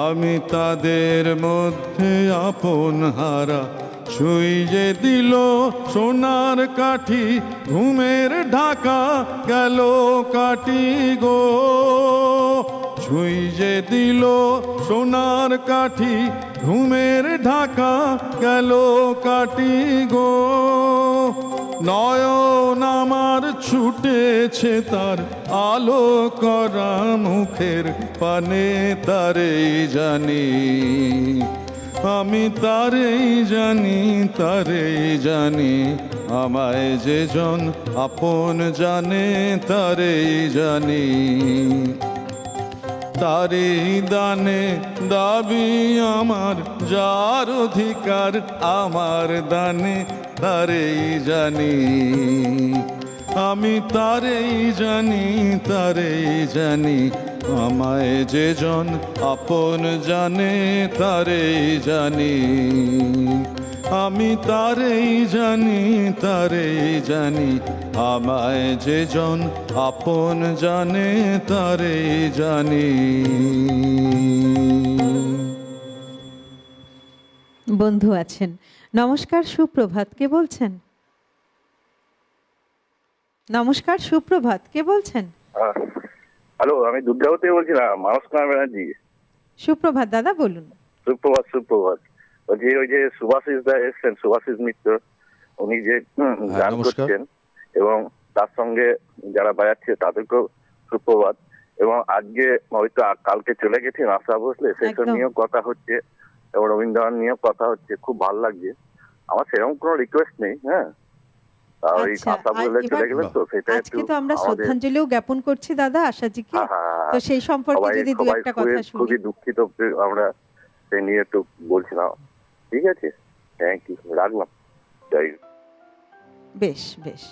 আমি তাদের মধ্যে আপন হারা। ছুঁয়ে দিল সোনার কাঠি ঘুমের ঢাকা গেল কাটি গো। ছুঁয়ে দিল সোনার কাঠি ঘুমের ঢাকা গেল কাটি গো। নয়ন আমার ছুটেছে তার আলো করা মুখের পানে তারেই জানি। আমি তারেই জানি আমায় যে জন আপন জানে তারেই জানি। তারি দানে দাবি আমার যার অধিকার আমার দানে তারেই জানি। আমি তারেই জানি আমায় যে জন আপন জানে তারেই জানি। আমি তারেই জানি আমায় যে জন আপন জানে তারেই জানি। বন্ধু আছেন। নমস্কার, সুপ্রভাত, কে বলছেন? নমস্কার, সুপ্রভাত, কে বলছেন? হ্যালো, আমি দুর্গাবতী বলছিলাম, মানস কুমার ব্যানার্জি। সুপ্রভাত দাদা, বলুন। সুপ্রভাত বলছি, ওই যে সুভাষিস দা এসছেন, সুভাষিস মিত্র, উনি যে গান করছেন এবং তার সঙ্গে যারা বাজাচ্ছে তাদেরকেও সুপ্রভাত। এবং আজকে হয়তো কালকে চলে গেছেন আশা ভোসলে, সেসব নিয়েও কথা হচ্ছে এবং রবীন্দ্রনাথ নিয়েও কথা হচ্ছে, খুব ভালো লাগছে। আমার সেরকম কোনো রিকোয়েস্ট নেই, হ্যাঁ, আজকে তো আমরা শ্রদ্ধাঞ্জলিও জ্ঞাপন করছি দাদা আশাজিকে, তো সেই সম্পর্কে যদি দু একটা কথা শুনি। খুবই দুঃখিত আমরা সেই নিয়ে একটু বলছিলাম। ঠিক আছে, থ্যাংক ইউ, রাখলাম। বেশ বেশ,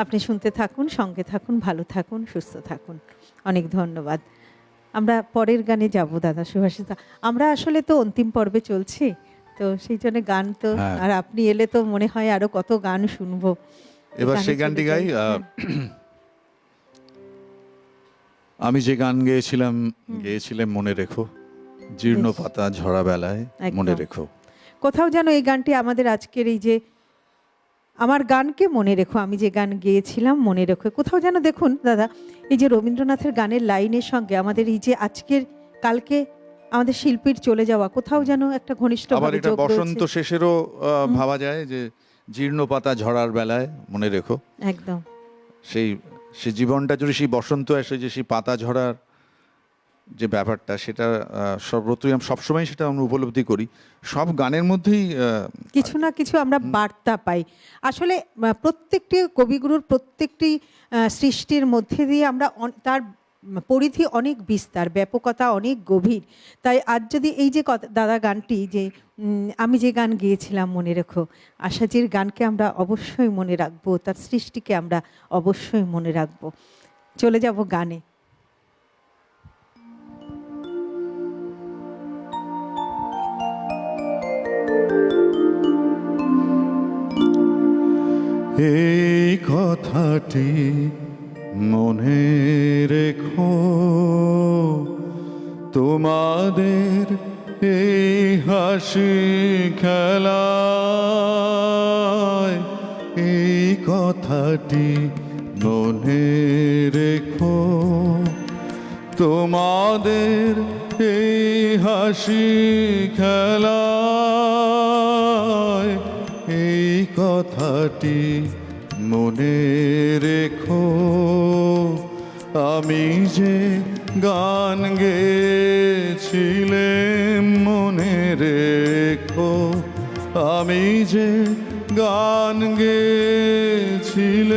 আপনি শুনতে থাকুন, সঙ্গে থাকুন, ভালো থাকুন, সুস্থ থাকুন। অনেক ধন্যবাদ। আমরা পরের গানে যাব দাদা সুভাষিতা। আমরা আসলে তো অন্তিম পর্বে চলছি, তো সেই জন্য গান তো, আর আপনি এলে তো মনে হয় আরো কত গান শুনবো। এবার সেই গানটি গাই। আমি যে গান গেয়েছিলাম মনে রেখো, জীর্ণ পাতা ঝরা বেলায় মনে রেখো। কোথাও যেন এই গানটি আমাদের আজকের এই যে আমার গানকে মনে রেখো, আমি যে গান গেয়েছিলাম মনে রেখো, কোথাও যেন দেখুন দাদা, এই যে রবীন্দ্রনাথের গানের লাইনের সঙ্গে আমাদের এই যে আজকের কালকে আমাদের শিল্পীর চলে যাওয়া, কোথাও যেন একটা ঘনিষ্ঠ আবার এটা বসন্ত শেষেরও ভাবা যায় যে জীর্ণ পাতা ঝরার বেলায় মনে রেখো। একদম সেই জীবনটা যদি সেই বসন্ত এসে যে সেই পাতা ঝরার যে ব্যাপারটা, সেটা সর্বত্রই সবসময় সেটা আমরা উপলব্ধি করি। সব গানের মধ্যেই কিছু না কিছু আমরা বার্তা পাই। আসলে প্রত্যেকটি কবিগুরুর প্রত্যেকটি সৃষ্টির মধ্যে দিয়ে আমরা তার পরিধি অনেক বিস্তার, ব্যাপকতা অনেক গভীর। তাই আজ যদি এই যে দাদা গানটি, যে আমি যে গান গেয়েছিলাম মনে রেখো, আশাজির গানকে আমরা অবশ্যই মনে রাখবো, তার সৃষ্টিকে আমরা অবশ্যই মনে রাখবো। চলে যাব গানে। কথাটি মনে রেখো, তোমাদের এই হাসি খেলায় এই কথাটি মনে রেখো, তোমাদের এই হাসি খেলায় এই কথাটি মনে রেখো। আমি যে গান গেয়েছিলাম মনে রেখো, আমি যে গান গেয়েছিলাম,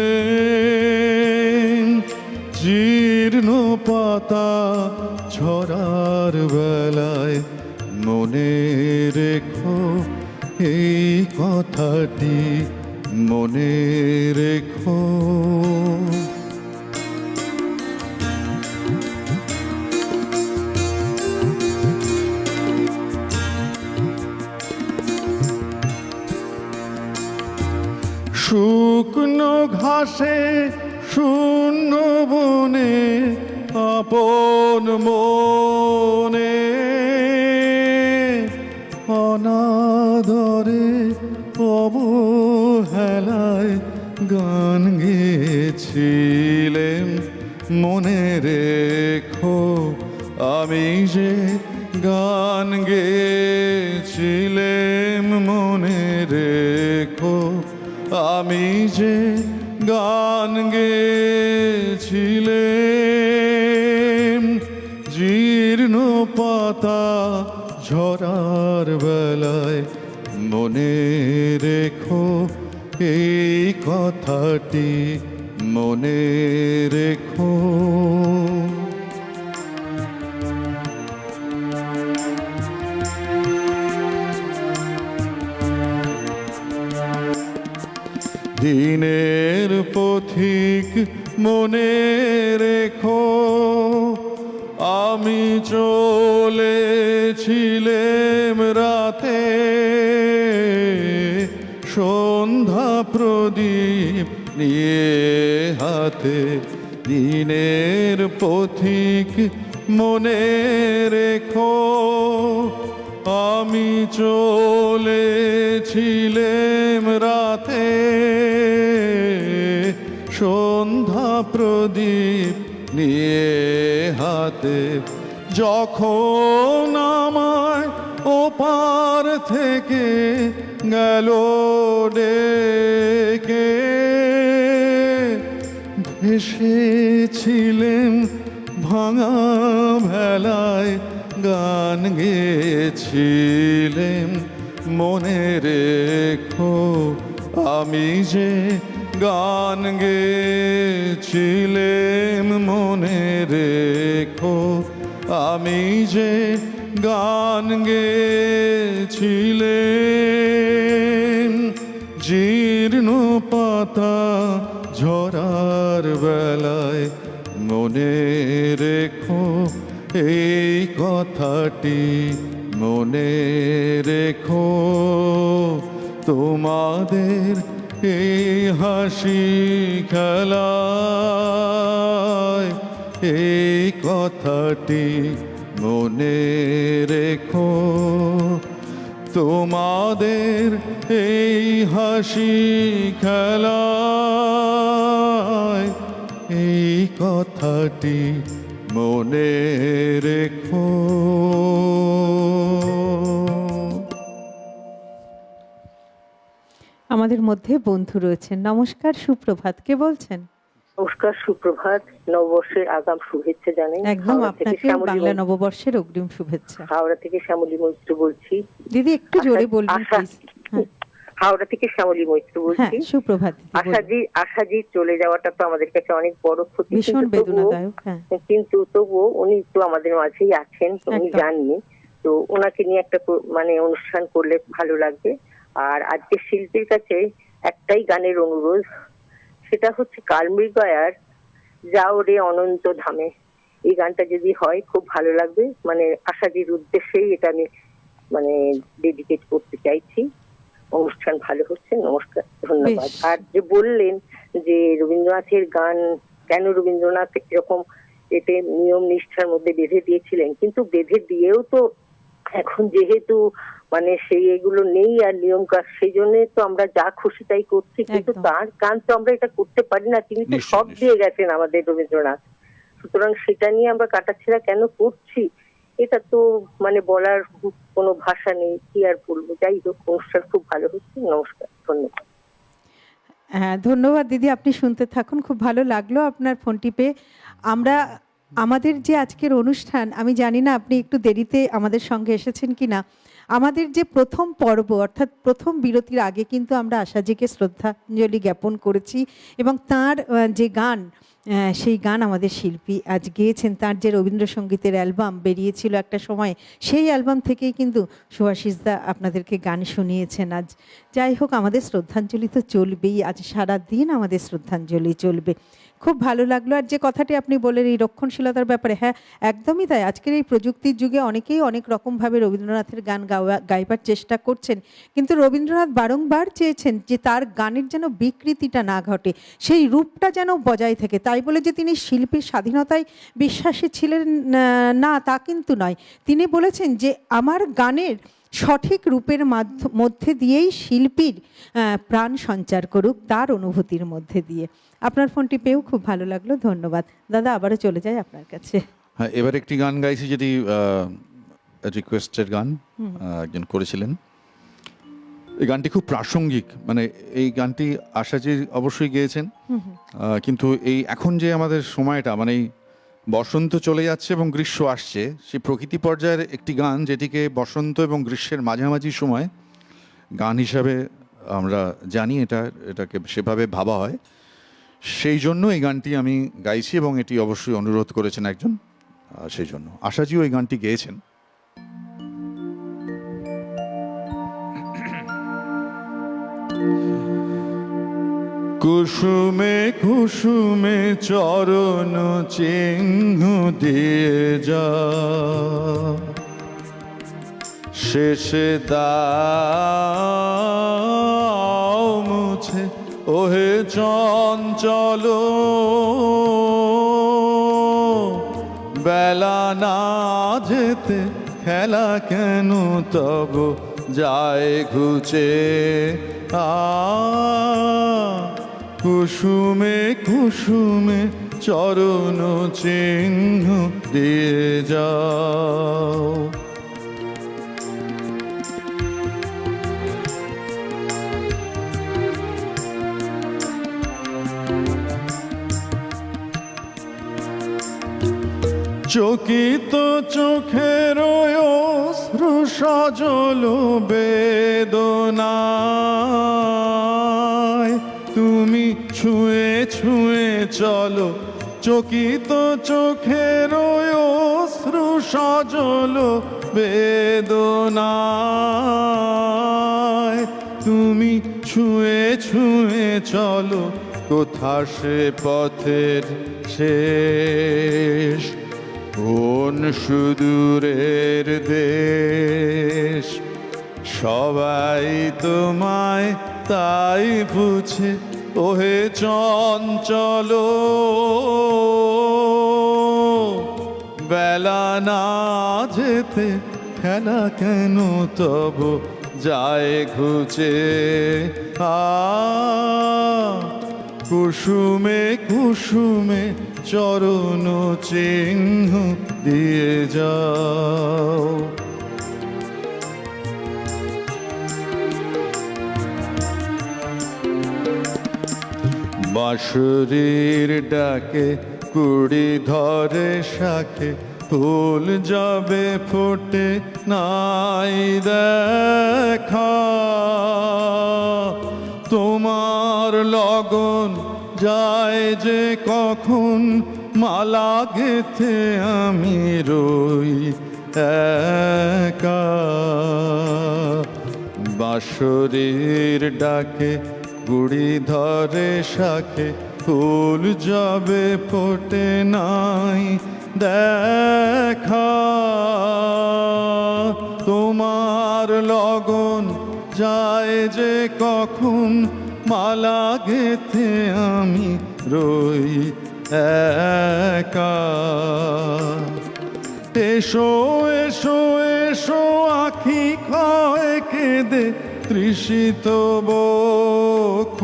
জীর্ণ পাতা ঝরার বেলায় মনে রেখো এই কথাটি মনে রেখো। শুকনো ঘাসে শূন্য বনে আপন মনে অনাদরে অবহেলায় গান গেয়েছিলেন মনে রেখো, আমি যে গান গেয়েছিলাম মনে রেখো, আমি যে গান গেয়েছিলাম, জীর্ণ পাতা ঝরার বেলায় মনে রেখো এই কথাটি মনে রেখো। দিনের পথিক মনে রেখো, আমি চলেছিলাম রাতে সন্ধ্যা প্রদীপ নিয়ে হাতে। দিনের পথিক মনে রেখো, আমি চলেছিলাম রাতে সন্ধ্যা প্রদীপ নিয়ে হাতে। যখন আমায় ওপার থেকে গেল ডেকে, ভেসেছিলেন ভাঙা ভেলায় গান গেয়েছিলেন মনে রেখো, আমি যে গান গেয়েছিলাম মনে রেখো, আমি যে গান গেয়েছিলাম, জীর্ণ পাতা ঝরার বেলায় মনে রেখো এই কথাটি মনে রেখো, তোমাদের এই হাসি খেলায় এই কথাটি মনে রেখো, তোমাদের এই হাসি খেলায় এই কথাটি মনে রেখো। আমাদের মধ্যে বন্ধু রয়েছেন। নমস্কার, সুপ্রভাত, কে বলছেন? নমস্কার, সুপ্রভাত, নববর্ষের আগাম শুভেচ্ছা জানাই। একদম আপনাকে বাংলা নববর্ষের অগ্রিম শুভেচ্ছা। হাওড়া থেকে শ্যামলী মৈত্র বলছি। দিদি একটু জোরে বলবেন প্লিজ। হাওড়া থেকে শ্যামলী মৈত্র বলছি। সুপ্রভাত। আশাজি চলে যাওয়াটা তো আমাদের কাছে অনেক বড় ক্ষতি, ভীষণ বেদনাদায়ক। কিন্তু তবুও উনি তো আমাদের মাঝেই আছেন, উনি জাননি, তো ওনাকে নিয়ে একটা অনুষ্ঠান করলে ভালো লাগবে। আর আজকে শিল্পীর কাছে একটাই গানের অনুরোধ, সেটা হচ্ছে কালমৃগয়ার যাও রে অনন্ত ধামে। এই গানটা যদি হয় খুব ভালো লাগবে, আশাজির উদ্দেশ্যেই এটা আমি ডেডিকেট করতে চাইছি। অনুষ্ঠান ভালো হচ্ছে। নমস্কার, ধন্যবাদ। বেশ। আর যে বললেন যে রবীন্দ্রনাথের গান কেন রবীন্দ্রনাথ এরকম এতে নিয়ম নিষ্ঠার মধ্যে বেঁধে দিয়েছিলেন, কিন্তু বেঁধে দিয়েও তো এখন যেহেতু মানে সেই এগুলো নেই আর নিয়ম কাজ, সেই জন্য তো আমরা যা খুশি তাই করছি, কিন্তু একদম। তার গান তো আমরা এটা করতে পারি না। তিনি তো নিশ্চয়ই, সব নিশ্চয়ই। দিয়ে গেছেন আমাদের রবীন্দ্রনাথ, সুতরাং সেটা নিয়ে আমরা কাটাছেড়া কেন করছি, এটা তো মানে বলার কোনো ভাষা নেই, কি আর বলবো। যাই হোক, অনুষ্ঠান খুব ভালো হচ্ছে। নমস্কার, ধন্যবাদ। হ্যাঁ, ধন্যবাদ দিদি, আপনি শুনতে থাকুন, খুব ভালো লাগলো আপনার ফোনটি পেয়ে। আমরা আমাদের যে আজকের অনুষ্ঠান, আমি জানি না আপনি একটু দেরিতে আমাদের সঙ্গে এসেছেন কিনা, আমাদের যে প্রথম পর্ব অর্থাৎ প্রথম বিরতির আগে কিন্তু আমরা আশাজিকে শ্রদ্ধাঞ্জলি জ্ঞাপন করেছি এবং তার যে গান, সেই গান আমাদের শিল্পী আজ গেয়েছেন। তার যে রবীন্দ্রসঙ্গীতের অ্যালবাম বেরিয়েছিল একটা সময়, সেই অ্যালবাম থেকেই কিন্তু সুভাষিসদা আপনাদেরকে গান শুনিয়েছেন আজ। যাই হোক, আমাদের শ্রদ্ধাঞ্জলি তো চলবেই, আজ সারা দিন আমাদের শ্রদ্ধাঞ্জলি চলবে। খুব ভালো লাগলো। আর যে কথাটি আপনি বললেন এই রক্ষণশীলতার ব্যাপারে, হ্যাঁ একদমই তাই। আজকের এই প্রযুক্তির যুগে অনেকেই অনেক রকমভাবে রবীন্দ্রনাথের গান গাইবার চেষ্টা করছেন, কিন্তু রবীন্দ্রনাথ বারংবার চেয়েছেন যে তার গানের যেন বিকৃতিটা না ঘটে, সেই রূপটা যেন বজায় থাকে। তাই বলে যে তিনি শিল্পীর স্বাধীনতায় বিশ্বাসী ছিলেন না, তা কিন্তু নয়। তিনি বলেছেন যে আমার গানের সঠিক রূপের মধ্যে দিয়েই শিল্পীর প্রাণ সঞ্চার করুক, তার অনুভূতির মধ্যে দিয়ে। আপনার ফোনটি পেয়েও খুব ভালো লাগলো, ধন্যবাদ দাদা। আবারও চলে যাই আপনার কাছে। হ্যাঁ, এবার একটি গান গাইছি যেটি রিকোয়েস্টের গান একজন করেছিলেন। এই গানটি খুব প্রাসঙ্গিক, মানে এই গানটি আশাজি অবশ্যই গেয়েছেন, কিন্তু এই এখন যে আমাদের সময়টা, মানে এই বসন্ত চলে যাচ্ছে এবং গ্রীষ্ম আসছে, সেই প্রকৃতি পর্যায়ের একটি গান যেটিকে বসন্ত এবং গ্রীষ্মের মাঝামাঝি সময় গান হিসাবে আমরা জানি, এটাকে সেভাবে ভাবা হয়। সেই জন্য এই গানটি আমি গাইছি এবং এটি অবশ্যই অনুরোধ করেছেন একজন, সেই জন্য আশাজিও এই গানটি গেয়েছেন। কুসুমে কুসুমে চরণ চিহ্ন দিয়ে যা, শেষে দাও মুছে ওহে চঞ্চল, বেলা না যেতে খেলা কেন তব যায় ঘুচে। কুসুমে কুসুমে চরণ চিহ্ন দিয়ে যাও। চকিত চোখের অশ্রু সজল বেদনায় তুমি ছুঁয়ে ছুঁয়ে চলো। চকিত চোখের অশ্রু সজল বেদনায় তুমি ছুঁয়ে ছুঁয়ে চলো। কোথা সে পথের শেষ, কোন সুদূরের দেশ, সবাই তোমায় তাই বুঝে ওহে চঞ্চল, বেলা না যেতে খেলা কেন তব যায় ঘুচে। কুসুমে কুসুমে চরণ চিহ্ন দিয়ে যাও। বাঁশরীর ডাকে কুড়ি ধরে শাখে, ফুল যাবে ফোটে নাই দেখা। তোমার লগন যায় যে কখন, মালা গেথে আমি রই একা। বাঁশরীর ডাকে গুড়ি ধরে শাখে, ফুল যাবে ফোটে নাই দেখা। তোমার লগন যায় যে কখন মালা গেথে আমি রই একা। এসো এসো এসো আখি ক্ষয় কেঁদে তৃষিত বক্ষ,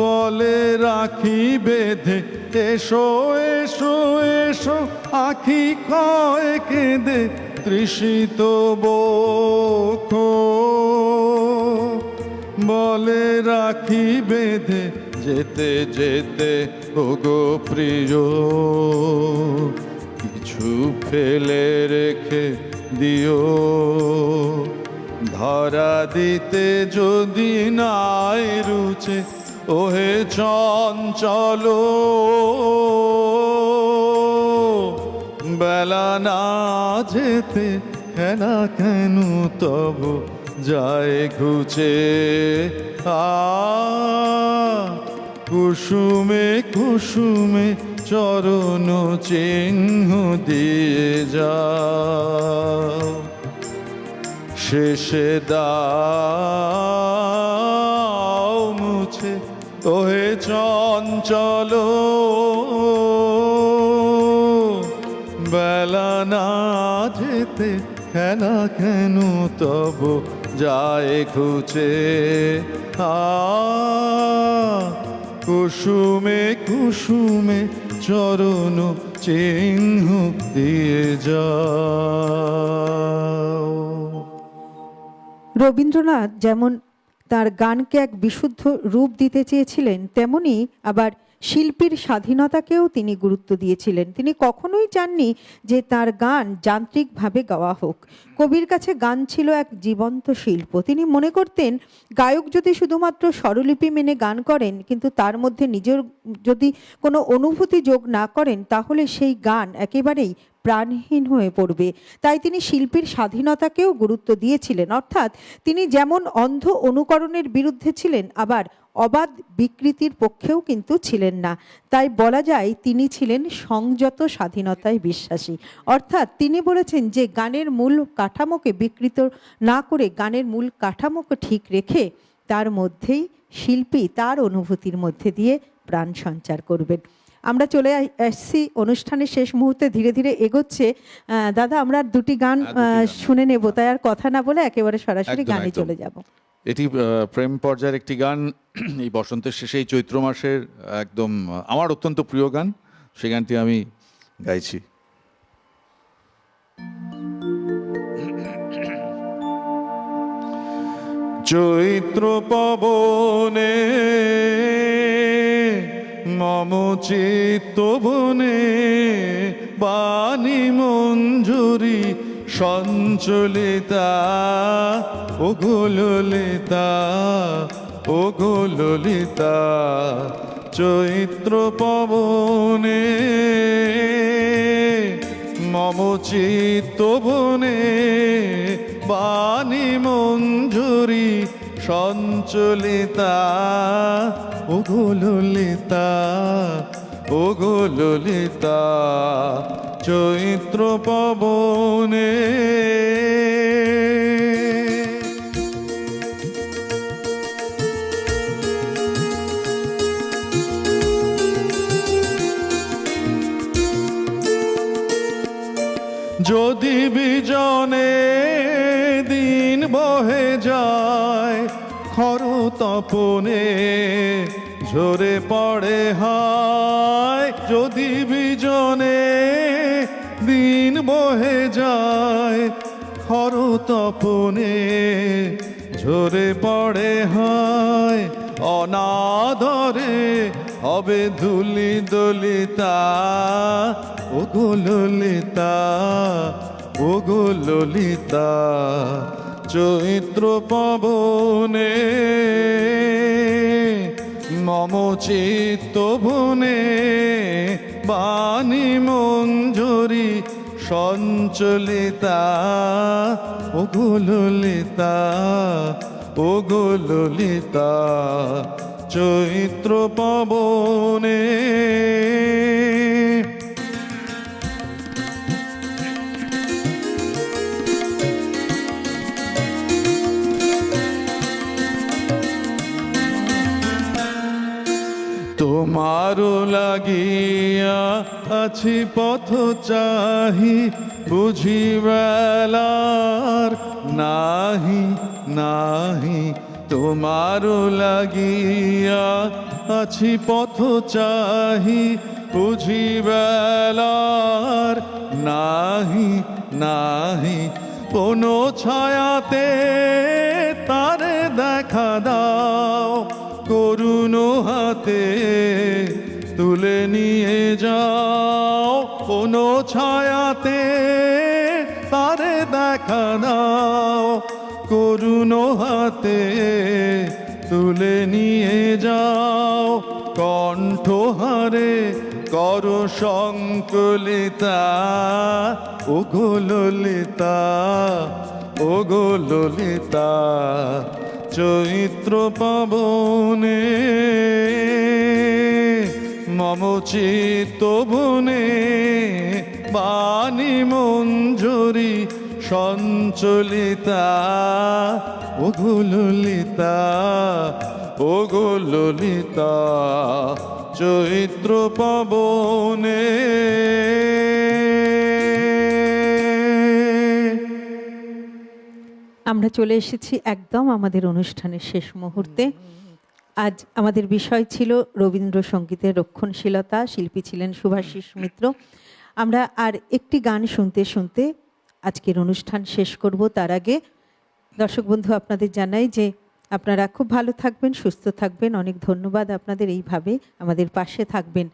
বলে রাখি বেঁধে। এসো এসো এসো আখি ক্ষয় কেঁদে তৃষিত বক্ষ, বলে রাখি বেঁধে। যেতে যেতে ওগো প্রিয় কিছু ফেলে রেখে দিও, ধরা দিতে যদি নাই রুচে ওহে চঞ্চল। বেলা না যেতে খেলা কেন তব যায় ঘুচে। কুসুমে কুসুমে চরণ চিহ্ন দিয়ে যাও, শেষে দাও মুছে ওহে চঞ্চল। বেলা না যেতে খেলা কেন তব যায় ঘুচে। কুসুমে কুসুমে চরণ চিহ্ন দিয়ে যাও। রবীন্দ্রনাথ যেমন তার গানকে এক বিশুদ্ধ রূপ দিতে চেয়েছিলেন, তেমনি আবার শিল্পীর স্বাধীনতাকেও তিনি গুরুত্ব দিয়েছিলেন। তিনি কখনোই চাননি যে তার গান যান্ত্রিকভাবে গাওয়া হোক। কবির কাছে গান ছিল এক জীবন্ত শিল্প। তিনি মনে করতেন গায়ক যদি শুধুমাত্র স্বরলিপি মেনে গান করেন কিন্তু তার মধ্যে নিজের যদি কোনো অনুভূতি যোগ না করেন তাহলে সেই গান একেবারেই প্রাণহীন হয়ে পড়বে। তাই তিনি শিল্পীর স্বাধীনতাকেও গুরুত্ব দিয়েছিলেন। অর্থাৎ তিনি যেমন অন্ধ অনুকরণের বিরুদ্ধে ছিলেন, আবার অবাধ বিকৃতির পক্ষেও কিন্তু ছিলেন না। তাই বলা যায় তিনি ছিলেন সংযত স্বাধীনতায় বিশ্বাসী। অর্থাৎ তিনি বলেছেন যে গানের মূল কাঠামোকে বিকৃত না করে গানের মূল কাঠামোকে ঠিক রেখে তার মধ্যেই শিল্পী তার অনুভূতির মধ্যে দিয়ে প্রাণ সঞ্চার করবেন। আমরা চলে আসছি অনুষ্ঠানের শেষ মুহূর্তে, ধীরে ধীরে এগোচ্ছে। দাদা, আমরা আর দুটি গান শুনে নেব, তাই আর কথা না বলে একেবারে সরাসরি গানে চলে যাব। এটি প্রেম পর্যায়ের একটি গান, এই বসন্তের শেষে এই চৈত্র মাসের একদম আমার অত্যন্ত প্রিয় গান। সেই গানটি আমি গাইছি। চৈত্র পবনে মম চিত্ত বনে বাণী মঞ্জুরি সঞ্চলিতা ও গোললিতা ও গোললিতা। চৈত্র পবনে মম চিত্ত বনে বাণী মঞ্জুরি সঞ্চলিতা ও গোললিতা ও গোললিতা। চৈত্র পবনে যদি বিজনে দিন বহে যায় খর তপনে ঝরে পড়ে হায়। যদি বিজনে দিন বহে যায় খর তপনে ঝরে পড়ে হায়। অনাদরে হবে ধুলি দলিতা ও গোললিতা ও গোললিতা। চৈত্র পবনে মম চিত্ত বনে বাণী মঞ্জুরি সঞ্চলিতা ও গোললিতা ও গোললিতা। চৈত্র পবনে আছি পথ চাহি বুঝি বেলার নাহি নাহি তোমারও লাগিয়া আছি পথ চাহি বুঝি বেলার নাহি নাহি কোনো ছায়াতে তারে দেখা দাও করুণ হাতে তুলে নিয়ে যাও কোনো ছায়াতে তারে দেখা দাও করুণ হাতে তুলে নিয়ে যাও কণ্ঠহারে কর সংকলিতা ও গো ললিতা ও গো ললিতা চৈত্র পাবনে মম চিত্ত বনে বাণী মঞ্জরি সঞ্চলিতা ও গো ললিতা ও গো ললিতা চৈত্র পাবনে আমরা চলে এসেছি একদম আমাদের অনুষ্ঠানের শেষ মুহূর্তে। আজ আমাদের বিষয় ছিল রবীন্দ্রসঙ্গীতের রক্ষণশীলতা। শিল্পী ছিলেন শুভাশিস মিত্র। আমরা আর একটি গান শুনতে শুনতে আজকের অনুষ্ঠান শেষ করব। তার আগে দর্শক বন্ধু আপনাদের জানাই যে আপনারা খুব ভালো থাকবেন, সুস্থ থাকবেন। অনেক ধন্যবাদ আপনাদের, এইভাবে আমাদের পাশে থাকবেন।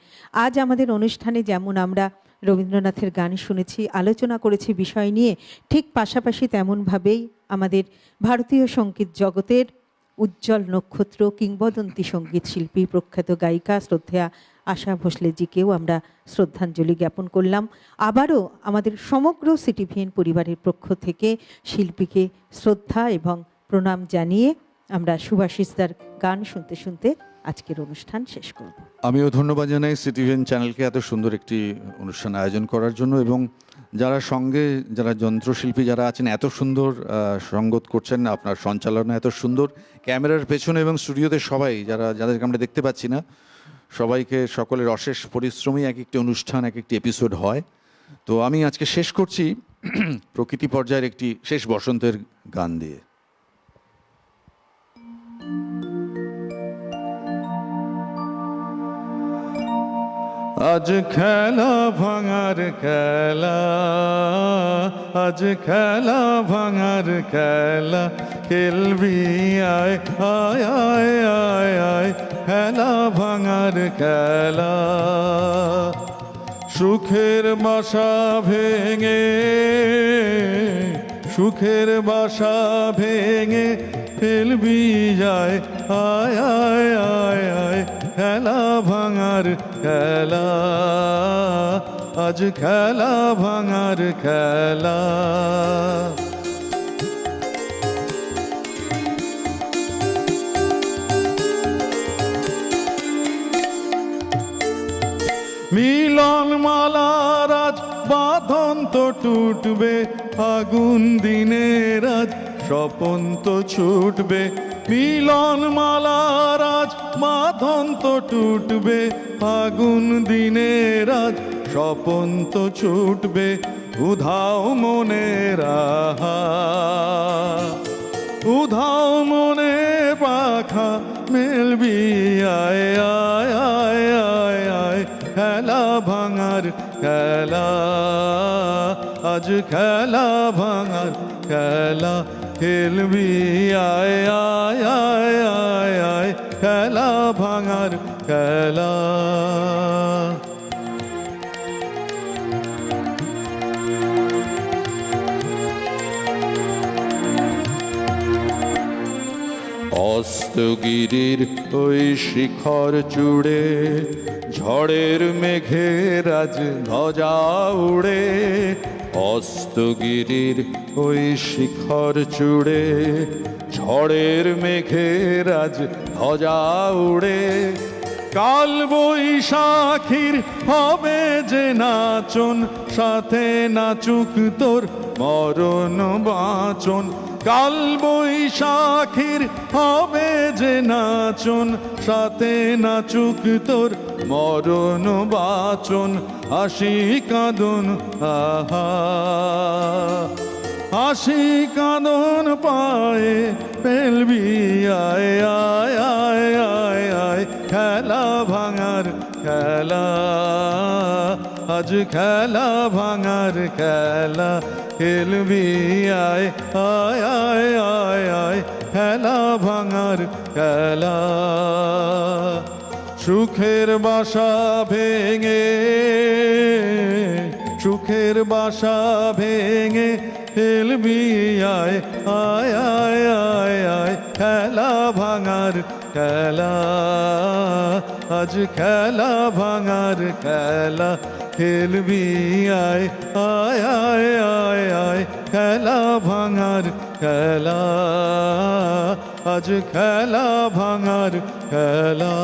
আজ আমাদের অনুষ্ঠানে যেমন আমরা রবীন্দ্রনাথের গান শুনেছি, আলোচনা করেছি বিষয় নিয়ে, ঠিক পাশাপাশি তেমনভাবেই আমাদের ভারতীয় সঙ্গীত জগতের উজ্জ্বল নক্ষত্র, কিংবদন্তি সঙ্গীত শিল্পী, প্রখ্যাত গায়িকা শ্রদ্ধেয়া আশা ভোসলেজিকেও আমরা শ্রদ্ধাঞ্জলি জ্ঞাপন করলাম। আবারও আমাদের সমগ্র সিটিভিএন পরিবারের পক্ষ থেকে শিল্পীকে শ্রদ্ধা এবং প্রণাম জানিয়ে আমরা শুভাশিসদার গান শুনতে শুনতে আজকের অনুষ্ঠান শেষ করব। আমিও ধন্যবাদ জানাই সিটিভিএন চ্যানেলকে এত সুন্দর একটি অনুষ্ঠান আয়োজন করার জন্য, এবং যারা সঙ্গে যারা যন্ত্রশিল্পী যারা আছেন এত সুন্দর সঙ্গত করছেন, আপনার সঞ্চালনা এত সুন্দর, ক্যামেরার পেছনে এবং স্টুডিওতে সবাই যাদেরকে আমরা দেখতে পাচ্ছি না, সবাইকে সকলের অশেষ পরিশ্রমী এক একটি অনুষ্ঠান, এক একটি এপিসোড হয়। তো আমি আজকে শেষ করছি প্রকৃতি পর্যায়ের একটি শেষ বসন্তের গান দিয়ে। আজ খেলা ভাঙার খেলা, আজ খেলা ভাঙার খেলা, খেলবি আয় আয় আয় আয় আয়, খেলা ভাঙার খেলা। সুখের বাসা ভেঙে, সুখের বাসা ভেঙে ফেলবি যায় আয় আয় আয় আয়, খেলা ভাঙার খেলা, আজ খেলা ভাঙার খেলা। মিলন মালার আজ বাঁধন তো টুটবে, আগুন দিনের আজ স্বপন তো ছুটবে। মিলন মালার আজ বাঁধন তো টুটবে, আগুন দিনের আজ স্বপন তো ছুটবে। উধাও মনের আহা, উধাও মনে পাখা মেলবি আয় আয় আয় আয় আয়, খেলা ভাঙার খেলা, আজ খেলা ভাঙার খেলা। খেলবি আয় আয় আয় আয় আয়, খেলা ভাঙার খেলা। অস্তগিরির ওই শিখর চূড়ে ঝড়ের মেঘের আজ ধ্বজা উড়ে। অস্তগিরির ওই শিখর চূড়ে ঝড়ের মেঘের আজ ধ্বজা উড়ে। কাল বৈশাখীর হবে যে নাচন, সাথে নাচুক তোর মরণ বাঁচন। কাল বৈশাখীর হবে যে নাচন, সাথে নাচুক তোর মরণ বাঁচন। হাসি কাঁদন আহা, হাসি কাঁদন পায়ে পেলবি আয় আয় আয় আয় আয়, খেলা ভাঙার খেলা, আজ খেলা ভাঙার খেলা খেলবি আয় আয় আয় আয় আয়, খেলা ভাঙার খেলা। সুখের বাসা ভেঙে, সুখের বাসা ভেঙে খেলবি আয় আয় আয় আয় আয়, খেলা ভাঙার খেলা, আজ খেলা ভাঙার খেলা খেলবি আয় আয় আয় আয় আয়, খেলা ভাঙার খেলা, আজ খেলা ভাঙার খেলা।